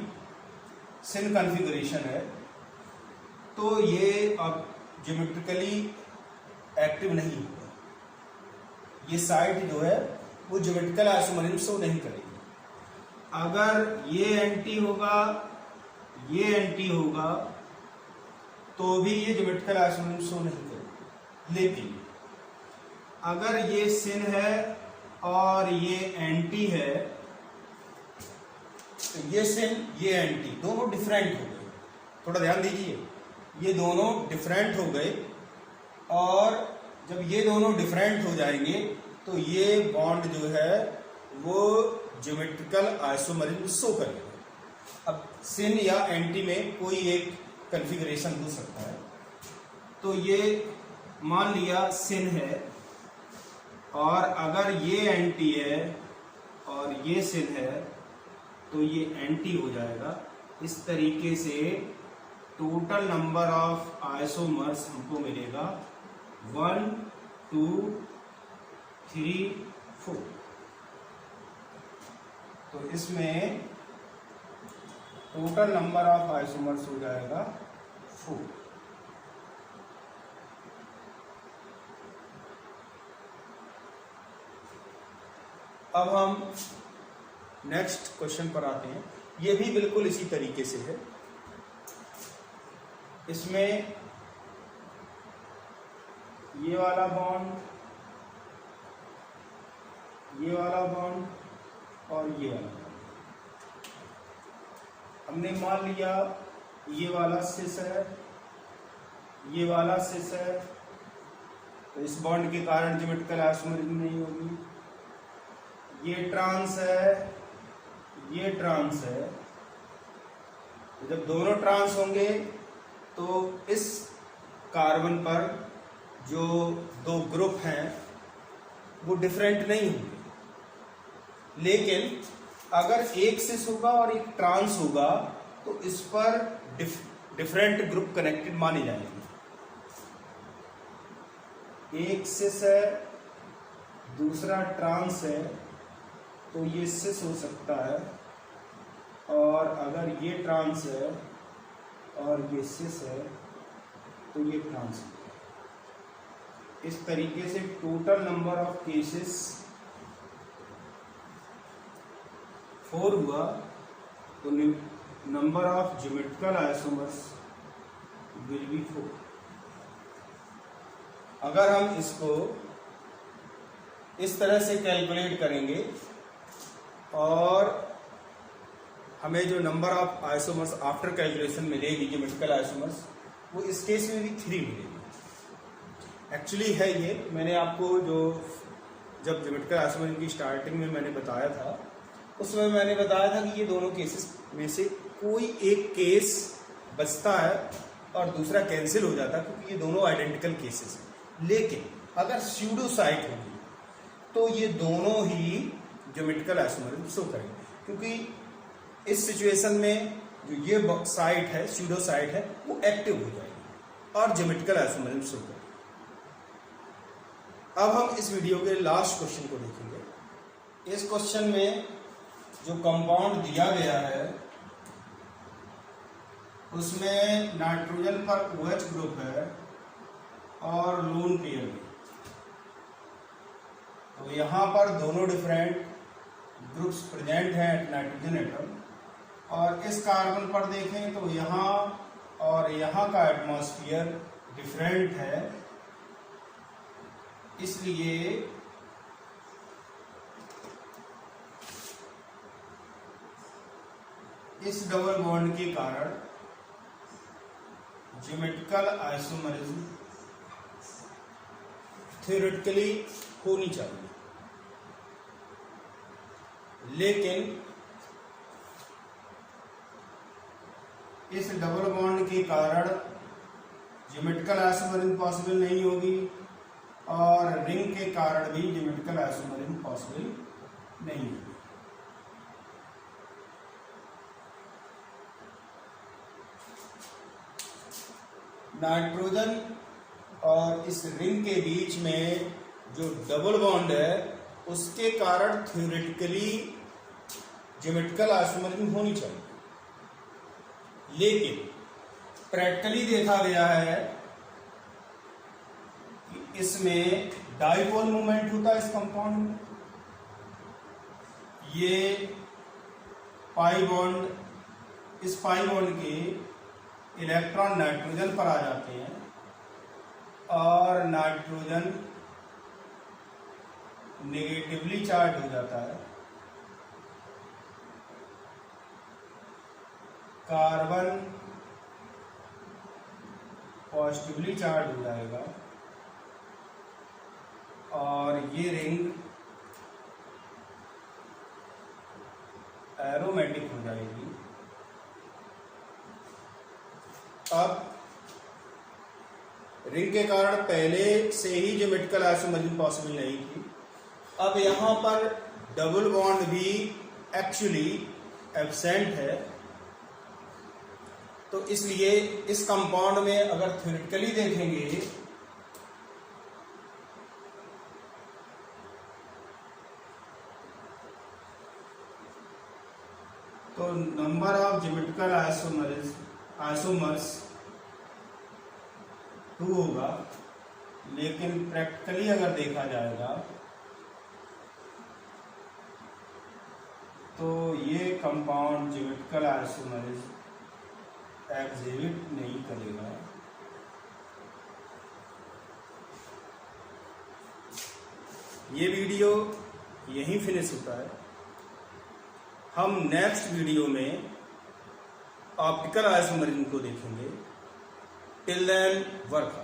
सिन कॉन्फ़िगरेशन है, तो ये अब ज्योमेट्रिकली एक्टिव नहीं होगा। ये साइट जो है वो ज्योमेट्रिकल आइसोमरिज्म शो नहीं करेगी। अगर ये एंटी होगा, ये एंटी होगा, तो भी ये ज्योमेट्रिकल आइसोमरिज्म शो नहीं करेगी। लेकिन अगर ये सिन है और ये एंटी है, तो ये सिन ये एंटी दोनों डिफरेंट हो गए। थोड़ा ध्यान दीजिए, ये दोनों डिफरेंट हो गए और जब ये दोनों डिफरेंट हो जाएंगे तो ये बॉन्ड जो है वो ज्योमेट्रिकल आइसोमरिज्म शो करेगा। अब सिन या एंटी में कोई एक कॉन्फ़िगरेशन हो सकता है, तो ये मान लिया सिन है और अगर ये एंटी है और ये सिन है तो ये एंटी हो जाएगा। इस तरीके से टोटल नंबर ऑफ आइसोमर्स हमको मिलेगा 1 2 3 4। तो इसमें टोटल नंबर ऑफ आइसोमर्स हो जाएगा 4। अब हम नेक्स्ट क्वेश्चन पर आते हैं। ये भी बिल्कुल इसी तरीके से है। इसमें ये वाला बॉन्ड, ये वाला बॉन्ड और ये वाला बॉन्ड हमने मान लिया ये वाला सिस है, ये वाला सिस है, तो इस बॉन्ड के कारण ज्योमेट्रिकल आइसोमरिज्म नहीं होगी। ये ट्रांस है, ये ट्रांस है, तो जब दोनों ट्रांस होंगे तो इस कार्बन पर जो दो ग्रुप हैं वो डिफरेंट नहीं होंगे, लेकिन अगर एक सिस होगा और एक ट्रांस होगा तो इस पर डिफरेंट ग्रुप कनेक्टेड माने जाएंगे। एक सिस है, दूसरा ट्रांस है, तो ये सिस हो सकता है, और अगर ये ट्रांस है और ये सिस है तो ये ट्रांस है। इस तरीके से टोटल नंबर ऑफ केसेस 4 हुआ, तो number of geometrical isomers will B 4। अगर हम इसको इस तरह से कैलकुलेट करेंगे और हमें जो number of isomers after calculation मिलेगी ज्योमेट्रिकल आइसोमर्स, वो इस केस में भी 3 मिलेगी। एक्चुअली है ये, मैंने आपको जो जब ज्योमेट्रिकल आइसोमर की स्टार्टिंग में मैंने बताया था, उस समय मैंने बताया था कि ये दोनों केसेस में से कोई एक केस बचता है और दूसरा कैंसिल हो जाता है, क्योंकि ये दोनों आइडेंटिकल केसेस हैं। लेकिन अगर स्यूडो साइट होगी तो ये दोनों ही ज्योमेट्रिकल आइसोमर शो करेंगे, क्योंकि इस सिचुएशन में जो ये साइट है, स्यूडो साइट है, वो एक्टिव हो जाएगी और ज्योमेट्रिकल आइसोमर शो करेगी। अब हम इस वीडियो के लास्ट क्वेश्चन को देखेंगे। इस क्वेश्चन में जो कंपाउंड दिया गया है उसमें नाइट्रोजन पर OH ग्रुप है और लोन पेयर भी। तो यहाँ पर दोनों डिफरेंट ग्रुप्स प्रेजेंट हैं नाइट्रोजन एटम, और इस कार्बन पर देखें तो यहाँ और यहाँ का एटमॉस्फेयर डिफरेंट है, इसलिए इस डबल बॉन्ड के कारण ज्योमेट्रिकल आइसोमरिज्म थ्योरेटिकली होनी चाहिए, लेकिन इस डबल बॉन्ड के कारण ज्योमेट्रिकल आइसोमरिज्म पॉसिबल नहीं होगी, और रिंग के कारण भी ज्योमेट्रिकल आइसोमरिज्म पॉसिबल नहीं होगी। नाइट्रोजन और इस रिंग के बीच में जो डबल बॉन्ड है उसके कारण थ्योरेटिकली ज्योमेट्रिकल आइसोमरिज्म होनी चाहिए, लेकिन प्रैक्टिकली देखा गया है कि इसमें डाइपोल मूवमेंट होता है इस कंपाउंड में। ये पाई बॉन्ड, इस पाई बॉन्ड के इलेक्ट्रॉन नाइट्रोजन पर आ जाते हैं और नाइट्रोजन नेगेटिवली चार्ज हो जाता है, कार्बन पॉजिटिवली चार्ज हो जाएगा, और ये रिंग एरोमेटिक हो जाएगी। अब रिंग के कारण पहले से ही ज्योमेट्रिकल आइसोमरिज्म पॉसिबल नहीं थी, अब यहां पर डबल बॉन्ड भी एक्चुअली एब्सेंट है, तो इसलिए इस कंपाउंड में अगर थ्योरेटिकली देखेंगे तो नंबर ऑफ ज्योमेट्रिकल आइसोमर्स 2 होगा, लेकिन प्रैक्टिकली अगर देखा जाएगा तो ये कंपाउंड ज्योमेट्रिकल आइसोमर्स एग्जिबिट नहीं करेगा। ये वीडियो यहीं फिनिश होता है। हम नेक्स्ट वीडियो में ऑप्टिकल आइसोमरिज्म को देखेंगे। Till then work.